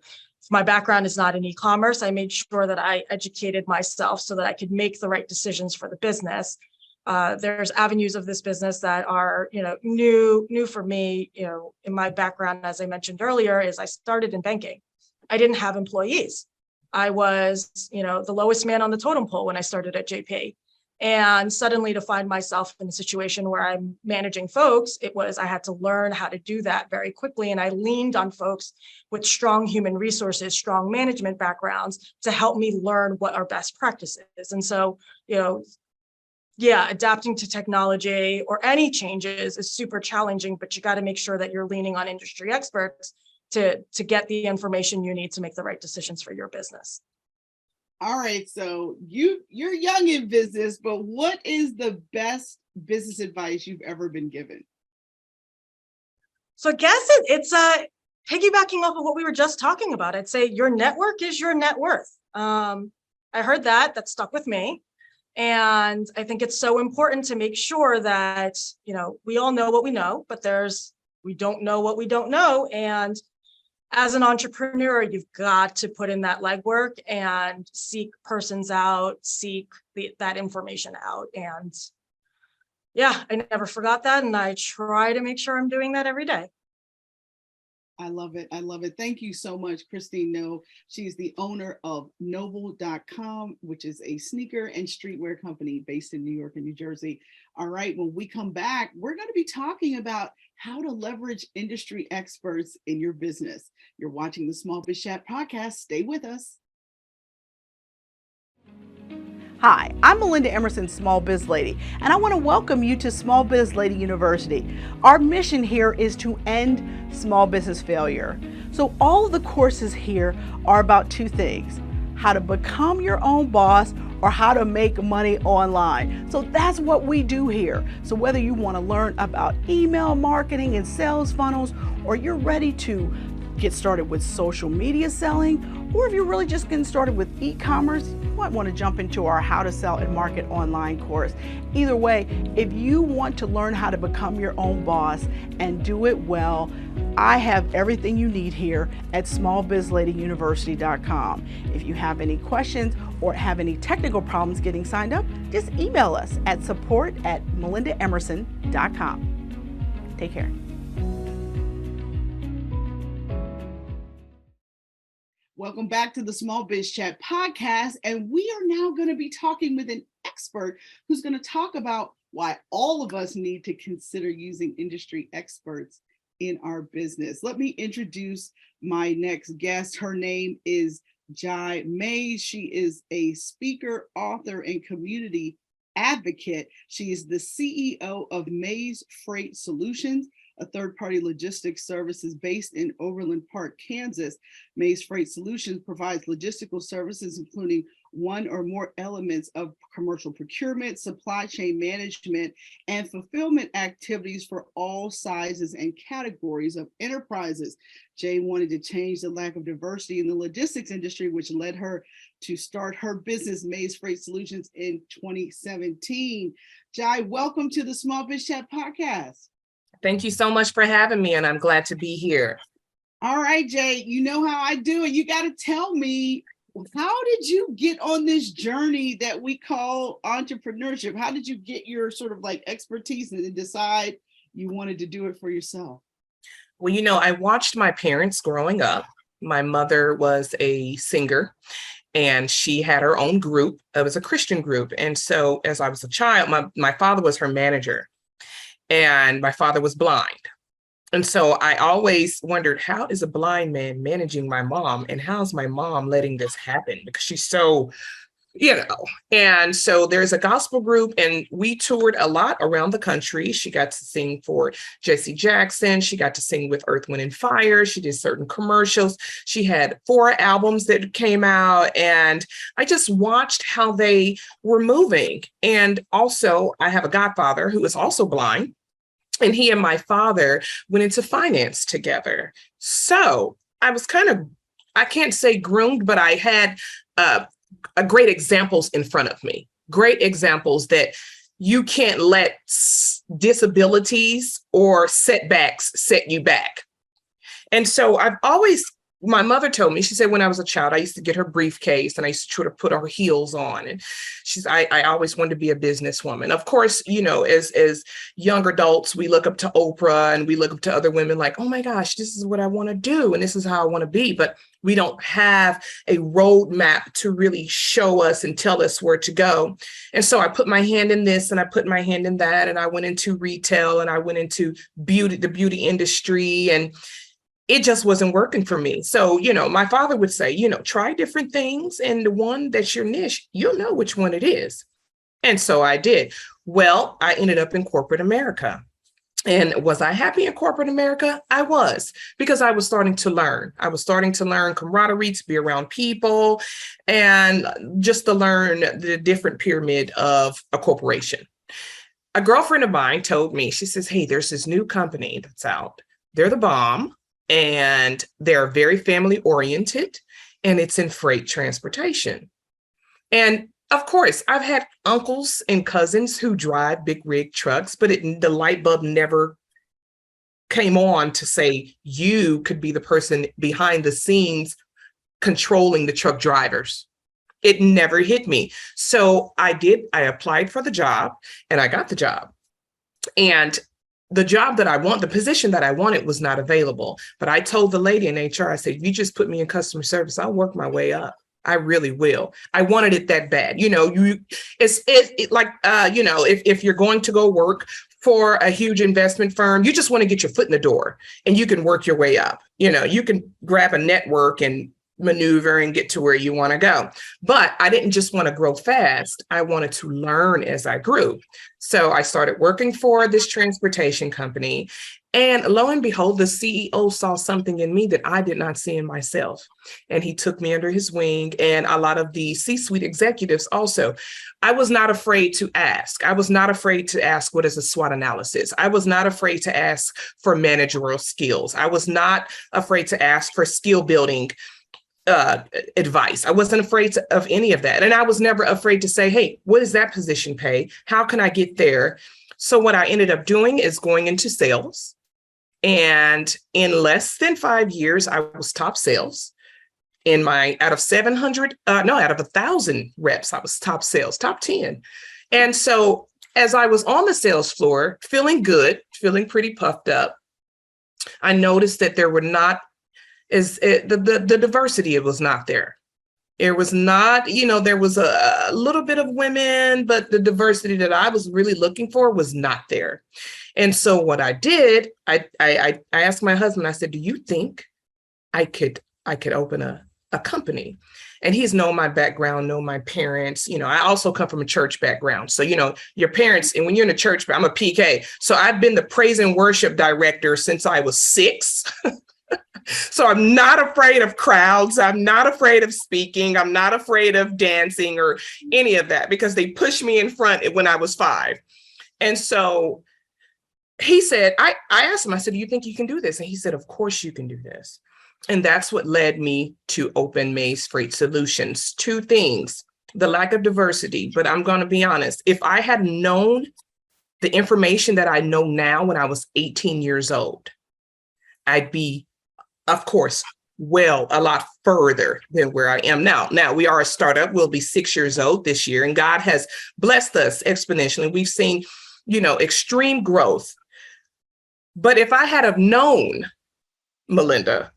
My background is not in e-commerce. I made sure that I educated myself so that I could make the right decisions for the business. There's avenues of this business that are, new for me. In my background, as I mentioned earlier, is I started in banking. I didn't have employees. I was, the lowest man on the totem pole when I started at JP. And suddenly to find myself in a situation where I'm managing folks, I had to learn how to do that very quickly. And I leaned on folks with strong human resources, strong management backgrounds to help me learn what our best practices. And so, adapting to technology or any changes is super challenging, but you got to make sure that you're leaning on industry experts to get the information you need to make the right decisions for your business. All right, so you're young in business, but what is the best business advice you've ever been given? So I guess it's piggybacking off of what we were just talking about. I'd say your network is your net worth. I heard that stuck with me. And I think it's so important to make sure that, we all know what we know, but we don't know what we don't know. And as an entrepreneur, you've got to put in that legwork and seek persons out, seek that information out. And I never forgot that. And I try to make sure I'm doing that every day. I love it. I love it. Thank you so much, Christine No. She's the owner of Noble.com, which is a sneaker and streetwear company based in New York and New Jersey. All right, when we come back, we're going to be talking about how to leverage industry experts in your business. You're watching the Small Biz Chat podcast. Stay with us. Hi, I'm Melinda Emerson, Small Biz Lady, and I want to welcome you to Small Biz Lady University. Our mission here is to end small business failure. So all of the courses here are about 2 things: how to become your own boss or how to make money online. So that's what we do here. So whether you want to learn about email marketing and sales funnels, or you're ready to get started with social media selling, or if you're really just getting started with e-commerce, you might want to jump into our How to Sell and Market Online course. Either way, if you want to learn how to become your own boss and do it well, I have everything you need here at smallbizladyuniversity.com. If you have any questions or have any technical problems getting signed up, just email us at support@melindaemerson.com. Take care. Welcome back to the Small Biz Chat podcast. And we are now going to be talking with an expert who's going to talk about why all of us need to consider using industry experts in our business. Let me introduce my next guest. Her name is Jai Mays. She is a speaker, author, and community advocate. She is the CEO of Mays Freight Solutions, a third-party logistics services based in Overland Park, Kansas. Maze Freight Solutions provides logistical services, including one or more elements of commercial procurement, supply chain management, and fulfillment activities for all sizes and categories of enterprises. Jay wanted to change the lack of diversity in the logistics industry, which led her to start her business, Maze Freight Solutions, in 2017. Jai, welcome to the Small Biz Chat podcast. Thank you so much for having me, and I'm glad to be here. All right, Jay, you know how I do it. You got to tell me, how did you get on this journey that we call entrepreneurship? How did you get your sort of like expertise and then decide you wanted to do it for yourself? Well, I watched my parents growing up. My mother was a singer, and she had her own group. It was a Christian group. And so as I was a child, my father was her manager, and my father was blind. And so I always wondered, how is a blind man managing my mom? And how's my mom letting this happen? Because she's so, and so there's a gospel group, and we toured a lot around the country. She got to sing for Jesse Jackson. She got to sing with Earth, Wind and Fire. She did certain commercials. She had 4 albums that came out, and I just watched how they were moving. And also I have a godfather who is also blind, and he and my father went into finance together. So I was I can't say groomed, but I had a great examples in front of me, great examples that you can't let disabilities or setbacks set you back. And so my mother told me, she said, when I was a child, I used to get her briefcase and I used to try to put her heels on. And I always wanted to be a businesswoman. Of course, as young adults, we look up to Oprah and we look up to other women like, oh my gosh, this is what I want to do. And this is how I want to be. But we don't have a roadmap to really show us and tell us where to go. And so I put my hand in this and I put my hand in that. And I went into retail and I went into the beauty industry, and it just wasn't working for me. So, my father would say, try different things, and the one that's your niche, you'll know which one it is. And so I did. Well, I ended up in corporate America. And was I happy in corporate America? I was, because I was starting to learn. I was starting to learn camaraderie, to be around people, and just to learn the different pyramid of a corporation. A girlfriend of mine told me, she says, hey, there's this new company that's out. They're the bomb. And they're very family oriented, and it's in freight transportation. And of course, I've had uncles and cousins who drive big rig trucks, but the light bulb never came on to say you could be the person behind the scenes controlling the truck drivers. It never hit me. So I applied for the job, and I got the job. And the job that I want, the position that I wanted, was not available. But I told the lady in HR, I said, you just put me in customer service, I'll work my way up. I really will. I wanted it that bad. If you're going to go work for a huge investment firm, you just want to get your foot in the door and you can work your way up. You can grab a network and maneuver and get to where you want to go. But I didn't just want to grow fast. I wanted to learn as I grew. So I started working for this transportation company. And lo and behold, the CEO saw something in me that I did not see in myself. And he took me under his wing, and a lot of the C-suite executives also. I was not afraid to ask. I was not afraid to ask, what is a SWOT analysis? I was not afraid to ask for managerial skills. I was not afraid to ask for skill building advice. I wasn't afraid of any of that. And I was never afraid to say, hey, what does that position pay? How can I get there? So what I ended up doing is going into sales. And in less than 5 years, I was top sales. Out of 1,000 reps, I was top sales, top 10. And so as I was on the sales floor, feeling good, feeling pretty puffed up, I noticed that there were not the diversity, it was not there. It was not, there was a little bit of women, but the diversity that I was really looking for was not there. And so what I did, I asked my husband, I said, do you think I could open a a company. And he's known my background, known my parents. I also come from a church background. So, your parents, and when you're in a church, I'm a PK. So I've been the praise and worship director since I was 6. So I'm not afraid of crowds. I'm not afraid of speaking. I'm not afraid of dancing or any of that, because they pushed me in front when I was 5. And so he said, I asked him, I said, do you think you can do this? And he said, of course you can do this. And that's what led me to open Maize Freight Solutions. 2 things, the lack of diversity, but I'm going to be honest. If I had known the information that I know now when I was 18 years old, I'd be, of course, a lot further than where I am now. Now we are a startup. We'll be 6 years old this year, and God has blessed us exponentially. We've seen, extreme growth. But if I had have known, Melinda,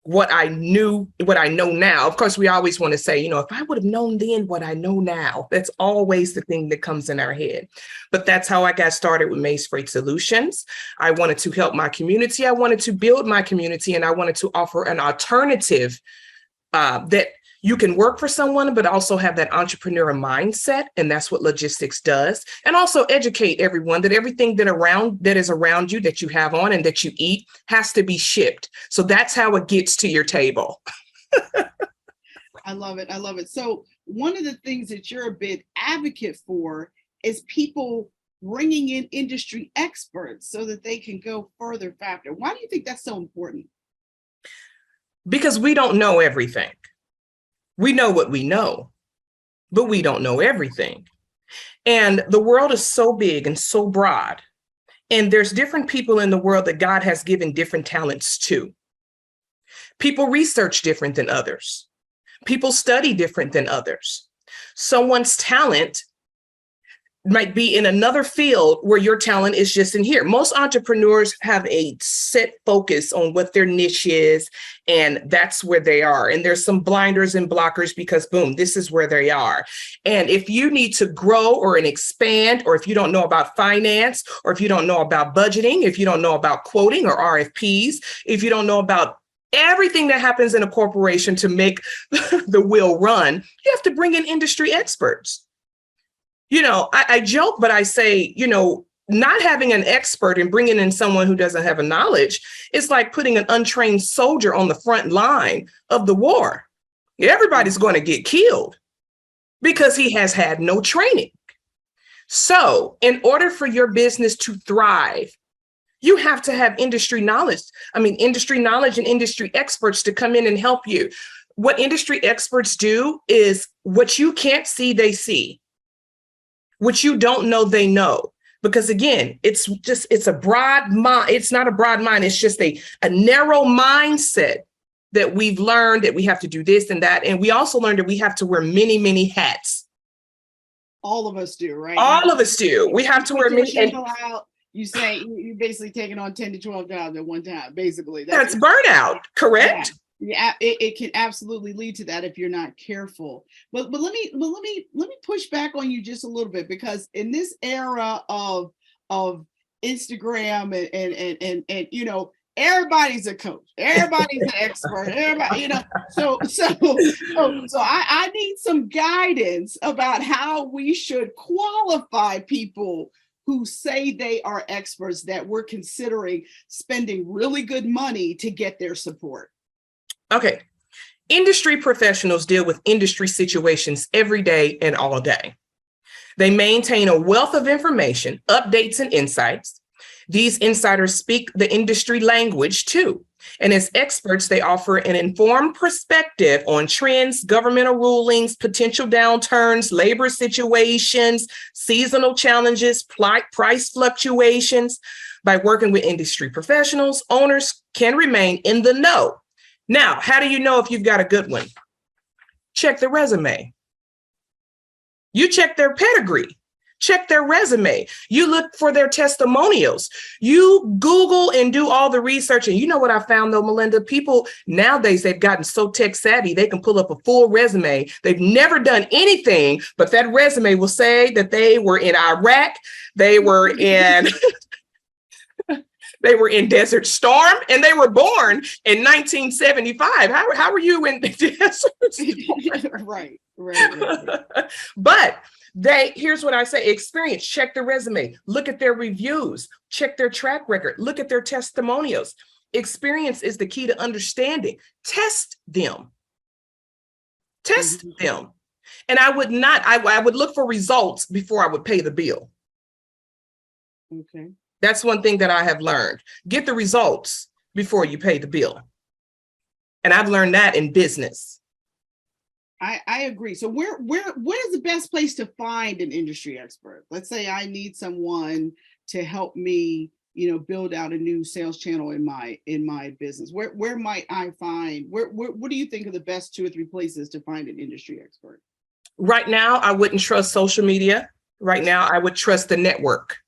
what I know now, of course, we always want to say, if I would have known then what I know now, that's always the thing that comes in our head. But that's how I got started with Maize Freight Solutions. I wanted to help my community. I wanted to build my community, and I wanted to offer an alternative that you can work for someone, but also have that entrepreneur mindset. And that's what logistics does. And also educate everyone that everything that is around you, that you have on and that you eat, has to be shipped. So that's how it gets to your table. I love it. I love it. So one of the things that you're a bit advocate for is people bringing in industry experts so that they can go further faster. Why do you think that's so important? Because we don't know everything. We know what we know, but we don't know everything. And the world is so big and so broad. And there's different people in the world that God has given different talents to. People research different than others. People study different than others. Someone's talent might be in another field where your talent is just in here. Most entrepreneurs have a set focus on what their niche is, and that's where they are. And there's some blinders and blockers because, boom, this is where they are. And if you need to grow or expand, or if you don't know about finance, or if you don't know about budgeting, if you don't know about quoting or RFPs, if you don't know about everything that happens in a corporation to make the wheel run, you have to bring in industry experts. I joke, but I say, not having an expert and bringing in someone who doesn't have a knowledge, it's like putting an untrained soldier on the front line of the war. Everybody's going to get killed because he has had no training. So in order for your business to thrive, you have to have industry knowledge and industry experts to come in and help you. What industry experts do is what you can't see, they see. What you don't know, they know. Because again, it's a broad mind. It's not a broad mind. It's just a narrow mindset that we've learned that we have to do this and that. And we also learned that we have to wear many, many hats. All of us do, right? All of us do. We have to wear many. You say you're basically taking on 10 to 12 jobs at one time, basically. That's burnout, correct? Yeah, it can absolutely lead to that if you're not careful. But let me push back on you just a little bit, because in this era of Instagram and everybody's a coach, everybody's an expert, everybody, so I need some guidance about how we should qualify people who say they are experts that we're considering spending really good money to get their support. Okay. Industry professionals deal with industry situations every day and all day. They maintain a wealth of information, updates, and insights. These insiders speak the industry language too. And as experts, they offer an informed perspective on trends, governmental rulings, potential downturns, labor situations, seasonal challenges, price fluctuations. By working with industry professionals, owners can remain in the know. Now, how do you know if you've got a good one? Check the resume. You check their pedigree. Check their resume. You look for their testimonials. You Google and do all the research. And you know what I found though, Melinda? People nowadays, they've gotten so tech savvy, they can pull up a full resume. They've never done anything, but that resume will say that they were in Iraq. They were in... They were in Desert Storm, and they were born in 1975. How were you in Desert Storm? Right. But here's what I say: experience, check their resume, look at their reviews, check their track record, look at their testimonials. Experience is the key to understanding. Test them. And I would look for results before I would pay the bill. Okay. That's one thing that I have learned. Get the results before you pay the bill. And I've learned that in business. I agree. So where is the best place to find an industry expert? Let's say I need someone to help me, build out a new sales channel in my business. Where might I find, what do you think are the best 2 or 3 places to find an industry expert? Right now, I wouldn't trust social media. Right now, I would trust the network.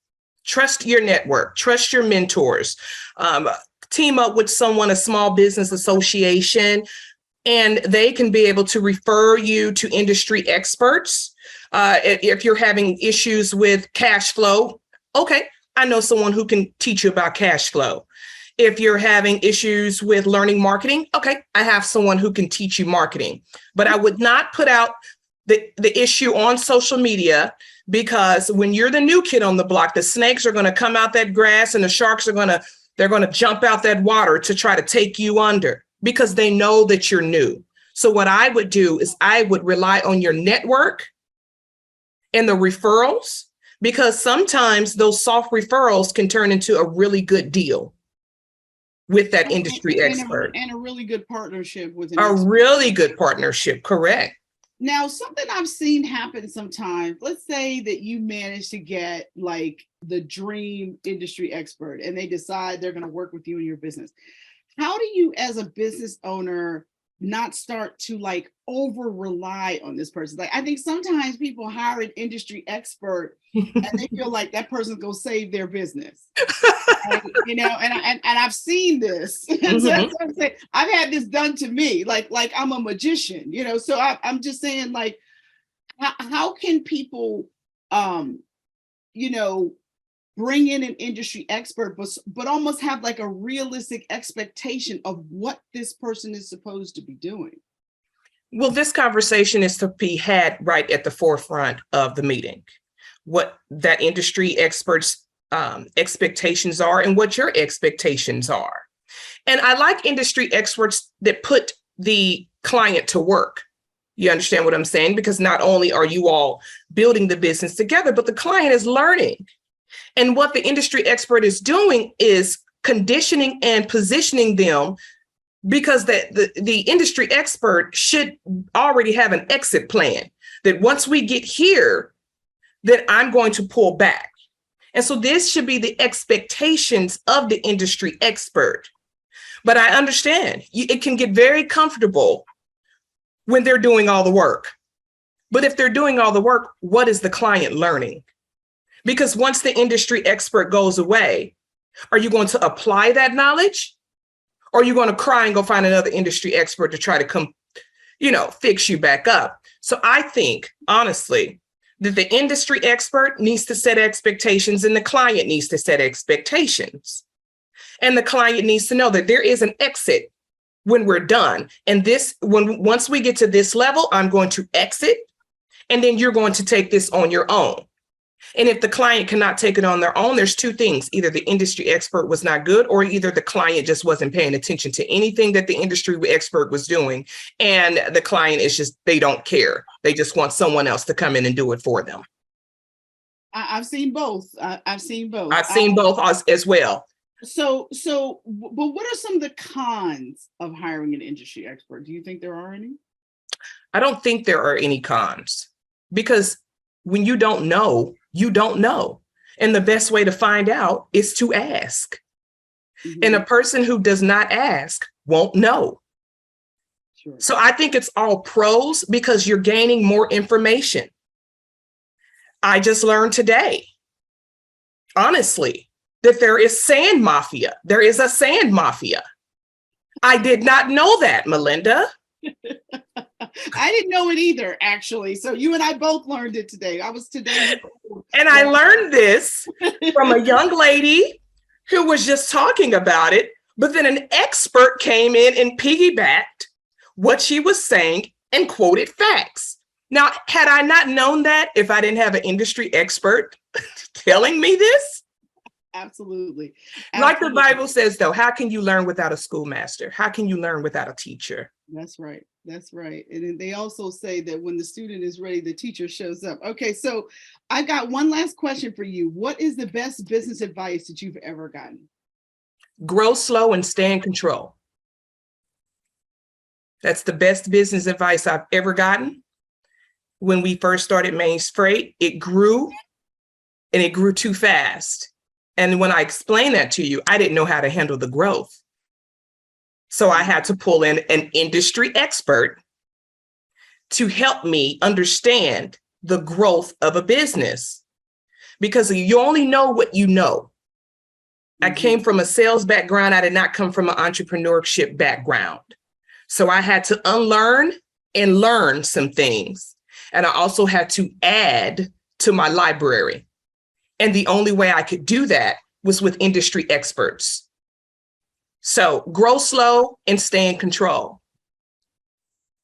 Trust your network, trust your mentors, team up with someone, a small business association, and they can be able to refer you to industry experts. If you're having issues with cash flow, okay, I know someone who can teach you about cash flow. If you're having issues with learning marketing, okay, I have someone who can teach you marketing. But I would not put out the issue on social media, because when you're the new kid on the block, the snakes are going to come out that grass and the sharks are going to jump out that water to try to take you under, because they know that you're new. So what I would do is I would rely on your network and the referrals, because sometimes those soft referrals can turn into a really good deal with that industry expert. And a really good partnership with a really good partnership, correct. Now, something I've seen happen sometimes, let's say that you manage to get like the dream industry expert and they decide they're going to work with you in your business. How do you, as a business owner, not start to like over rely on this person? Like, I think sometimes people hire an industry expert and they feel like that person's going to save their business. And I've seen this. So that's what I'm saying. I've had this done to me, like I'm a magician, so I'm just saying, like, how can people, bring in an industry expert, but almost have like a realistic expectation of what this person is supposed to be doing? Well, this conversation is to be had right at the forefront of the meeting. What that industry expert's expectations are and what your expectations are. And I like industry experts that put the client to work. You understand what I'm saying? Because not only are you all building the business together, but the client is learning. And what the industry expert is doing is conditioning and positioning them, because the industry expert should already have an exit plan, that once we get here, that I'm going to pull back. And so this should be the expectations of the industry expert. But I understand it can get very comfortable when they're doing all the work. But if they're doing all the work, what is the client learning? Because once the industry expert goes away, are you going to apply that knowledge? Or are you going to cry and go find another industry expert to try to come, fix you back up? So I think, honestly, that the industry expert needs to set expectations and the client needs to set expectations. And the client needs to know that there is an exit when we're done. And once we get to this level, I'm going to exit, and then you're going to take this on your own. And if the client cannot take it on their own, there's 2 things. Either the industry expert was not good, or either the client just wasn't paying attention to anything that the industry expert was doing. And the client is just, they don't care. They just want someone else to come in and do it for them. I've seen both. I've seen both as well. So, but what are some of the cons of hiring an industry expert? Do you think there are any? I don't think there are any cons, because when you don't know, you don't know. And the best way to find out is to ask. Mm-hmm. And a person who does not ask won't know. Sure. So I think it's all pros, because you're gaining more information. I just learned today, honestly, that there is sand mafia. There is a sand mafia. I did not know that, Melinda. I didn't know it either, actually. So you and I both learned it today. And I learned this from a young lady who was just talking about it, but then an expert came in and piggybacked what she was saying and quoted facts. Now, had I not known that, if I didn't have an industry expert telling me this? Absolutely. Like the Bible says, though, how can you learn without a schoolmaster? How can you learn without a teacher? That's right. That's right. And then they also say that when the student is ready, the teacher shows up. Okay, so I got one last question for you. What is the best business advice that you've ever gotten? Grow slow and stay in control. That's the best business advice I've ever gotten. When we first started Maine's Freight, it grew and it grew too fast. And when I explained that to you, I didn't know how to handle the growth. So I had to pull in an industry expert to help me understand the growth of a business, because you only know what you know. I came from a sales background. I did not come from an entrepreneurship background. So I had to unlearn and learn some things. And I also had to add to my library. And the only way I could do that was with industry experts. So grow slow and stay in control.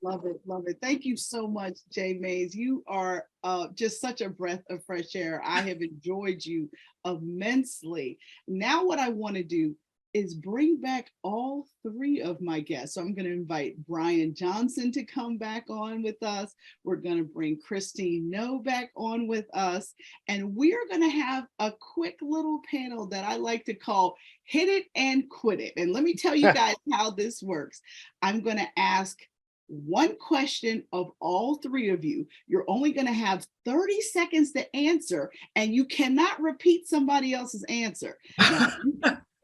Love it. Love it. Thank you so much, Jay Mays. You are just such a breath of fresh air. I have enjoyed you immensely. Now what I want to do is bring back all three of my guests. So I'm going to invite Brian Johnson to come back on with us. We're going to bring Christine No back on with us. And we are going to have a quick little panel that I like to call Hit It and Quit It. And let me tell you guys how this works. I'm going to ask one question of all three of you. You're only going to have 30 seconds to answer, and you cannot repeat somebody else's answer. Now,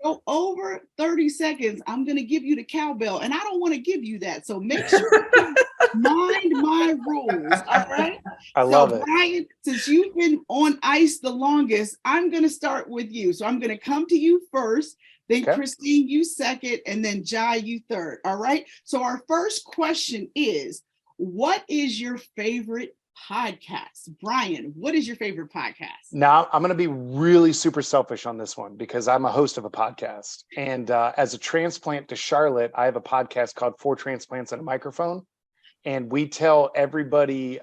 go over 30 seconds, I'm going to give you the cowbell, and I don't want to give you that. So make sure you mind my rules. All right. I love it. Brian, since you've been on ice the longest, I'm going to start with you. So I'm going to come to you first, then Okay. Christine, you second, and then Jai, you third. All right. So our first question is, what is your favorite podcast? Brian, what is your favorite podcast? Now, I'm going to be really super selfish on this one because I'm a host of a podcast. And as a transplant to Charlotte, I have a podcast called 4 Transplants and a Microphone. And we tell everybody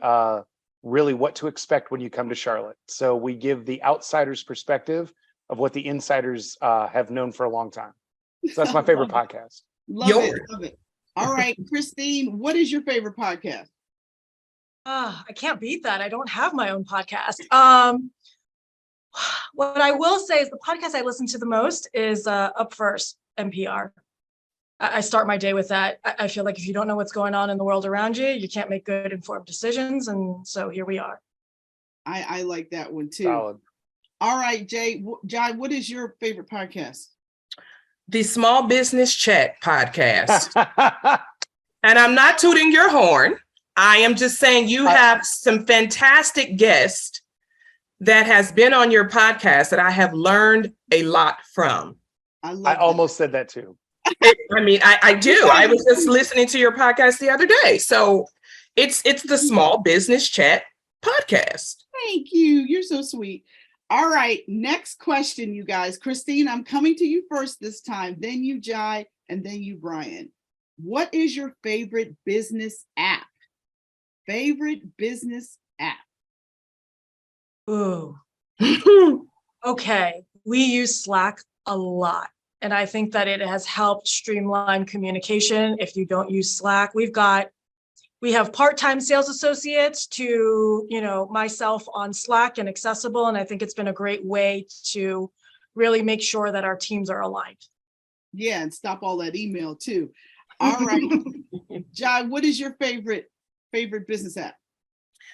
really what to expect when you come to Charlotte. So we give the outsider's perspective of what the insiders have known for a long time. So that's my favorite podcast. Love it. Love it. All right, Christine, what is your favorite podcast? I can't beat that. I don't have my own podcast. What I will say is the podcast I listen to the most is Up First, NPR. I start my day with that. I feel like if you don't know what's going on in the world around you, you can't make good informed decisions. And so here we are. I like that one too. Solid. All right, Jai, what is your favorite podcast? The Small Business Chat podcast. And I'm not tooting your horn. I am just saying you have some fantastic guests that has been on your podcast that I have learned a lot from. I almost said that too. I mean, I do. I was just listening to your podcast the other day. So it's the Small Business Chat podcast. Thank you. You're so sweet. All right. Next question, you guys. Christine, I'm coming to you first this time, then you, Jai, and then you, Brian. What is your favorite business app? Favorite business app? Ooh. Okay. We use Slack a lot. And I think that it has helped streamline communication. If you don't use Slack, we have part-time sales associates to, myself on Slack and accessible. And I think it's been a great way to really make sure that our teams are aligned. Yeah, and stop all that email too. All right. Jai, what is your favorite business app?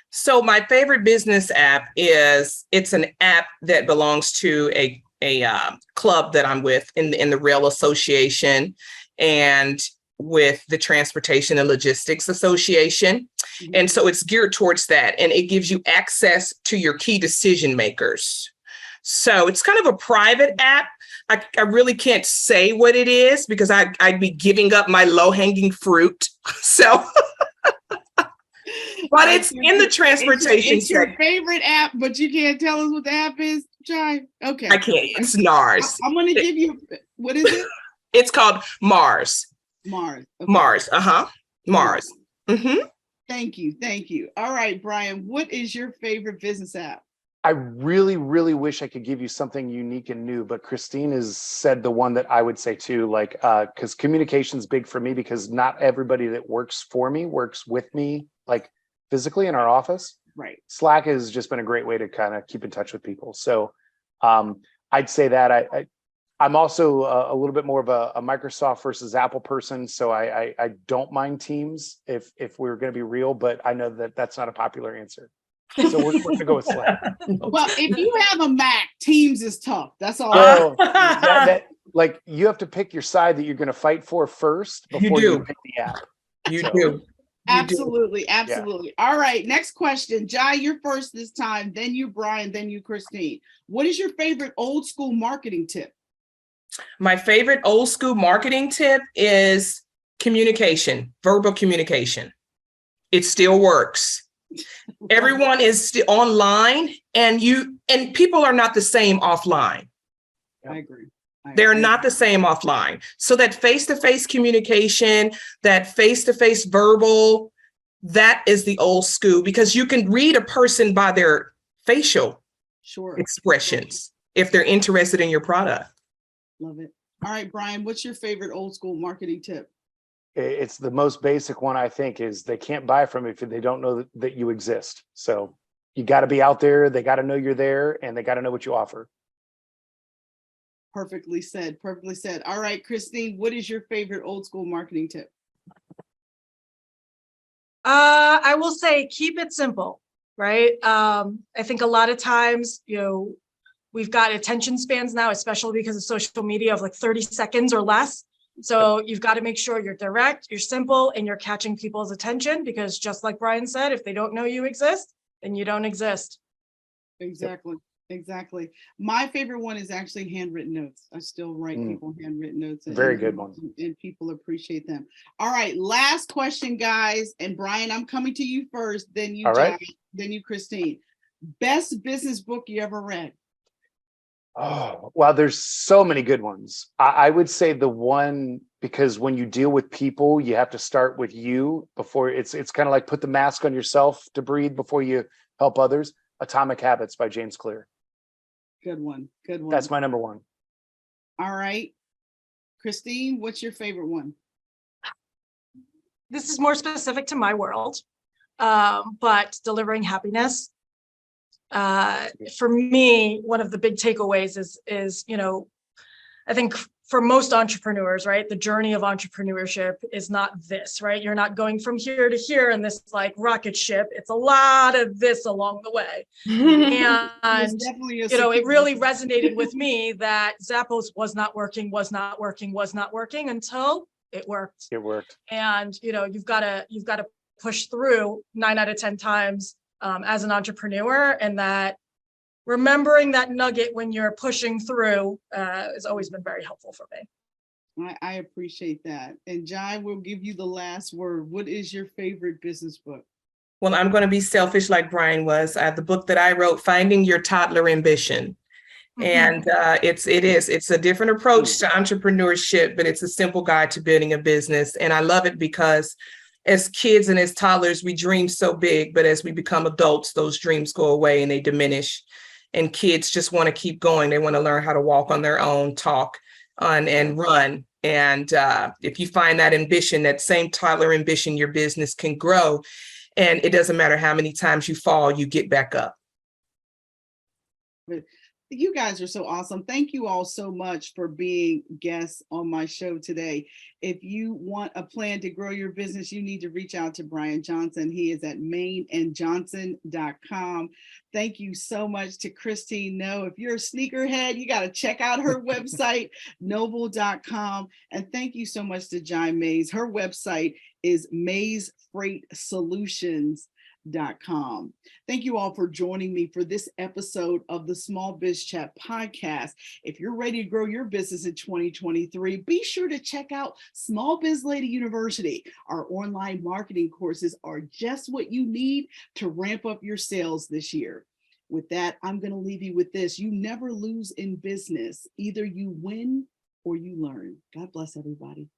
So my favorite business app it's an app that belongs to a club that I'm with in the Rail Association and with the Transportation and Logistics Association. Mm-hmm. And so it's geared towards that. And it gives you access to your key decision makers. So it's kind of a private app. I really can't say what it is because I'd be giving up my low-hanging fruit. So, but it's in the transportation. It's your favorite app, but you can't tell us what the app is? Jai? Okay. I can't. It's NARS. I'm going to give you, what is it? It's called Mars. Mars. Okay. Mars. Mars. Mm-hmm. Thank you. Thank you. All right, Brian, what is your favorite business app? I really, really wish I could give you something unique and new, but Christine has said the one that I would say too, like, because communication's big for me, because not everybody that works for me works with me, like physically in our office. Right. Slack has just been a great way to kind of keep in touch with people. So I'd say that I'm also a little bit more of a Microsoft versus Apple person. So I don't mind Teams if we're going to be real, but I know that that's not a popular answer. So we're going to go with Slack. Well, if you have a Mac, Teams is tough. That's all. Oh, like you have to pick your side that you're going to fight for first before you pick the app. You do. Absolutely. Absolutely. Yeah. All right. Next question. Jai, you're first this time. Then you, Brian. Then you, Christine. What is your favorite old school marketing tip? My favorite old school marketing tip is communication, verbal communication. It still works. Everyone is still online, and people are not the same offline. I agree. They're not the same offline. So that face-to-face communication, that face-to-face verbal, that is the old school, because you can read a person by their facial expressions if they're interested in your product. Love it. All right, Brian, what's your favorite old school marketing tip? It's the most basic one, I think, is they can't buy from you if they don't know that you exist. So you got to be out there. They got to know you're there, and they got to know what you offer. Perfectly said. Perfectly said. All right, Christine, what is your favorite old school marketing tip? I will say keep it simple, right? I think a lot of times, we've got attention spans now, especially because of social media, of like 30 seconds or less. So you've got to make sure you're direct, you're simple, and you're catching people's attention, because just like Brian said, if they don't know you exist, then you don't exist. Exactly. Exactly. My favorite one is actually handwritten notes. I still write people handwritten notes. Very good one. And people appreciate them. All right. Last question, guys. And Brian, I'm coming to you first. Then you, Jai, then you, Christine. Best business book you ever read? Oh, wow. There's so many good ones. I would say the one, because when you deal with people, you have to start with you before it's kind of like put the mask on yourself to breathe before you help others. Atomic Habits by James Clear. Good one. Good one. That's my number one. All right. Christine, what's your favorite one? This is more specific to my world, but Delivering Happiness. For me, one of the big takeaways is, I think for most entrepreneurs, right, the journey of entrepreneurship is not this, right? You're not going from here to here in this like rocket ship. It's a lot of this along the way. And, it really resonated with me that Zappos was not working until it worked. It worked. And, you've got to push through 9 out of 10 times as an entrepreneur, and that remembering that nugget when you're pushing through has always been very helpful for me. I appreciate that. And Jai, will give you the last word. What is your favorite business book? Well, I'm going to be selfish like Brian was. The book that I wrote, Finding Your Toddler Ambition. And it's a different approach to entrepreneurship, but it's a simple guide to building a business. And I love it because as kids and as toddlers, we dream so big, but as we become adults, those dreams go away and they diminish. And kids just want to keep going. They want to learn how to walk on their own, talk on and run. And if you find that ambition, that same toddler ambition, your business can grow. And it doesn't matter how many times you fall, you get back up. You guys are so awesome. Thank you all so much for being guests on my show today. If you want a plan to grow your business, you need to reach out to Brian Johnson. He is at mainandjohnson.com. Thank you so much to Christine No. If you're a sneakerhead, you got to check out her website, noble.com. And thank you so much to Jai Mays. Her website is maysfreightsolutions.com. Thank you all for joining me for this episode of the Small Biz Chat podcast. If you're ready to grow your business in 2023, be sure to check out Small Biz Lady University. Our online marketing courses are just what you need to ramp up your sales this year. With that, I'm going to leave you with this. You never lose in business. Either you win or you learn. God bless everybody.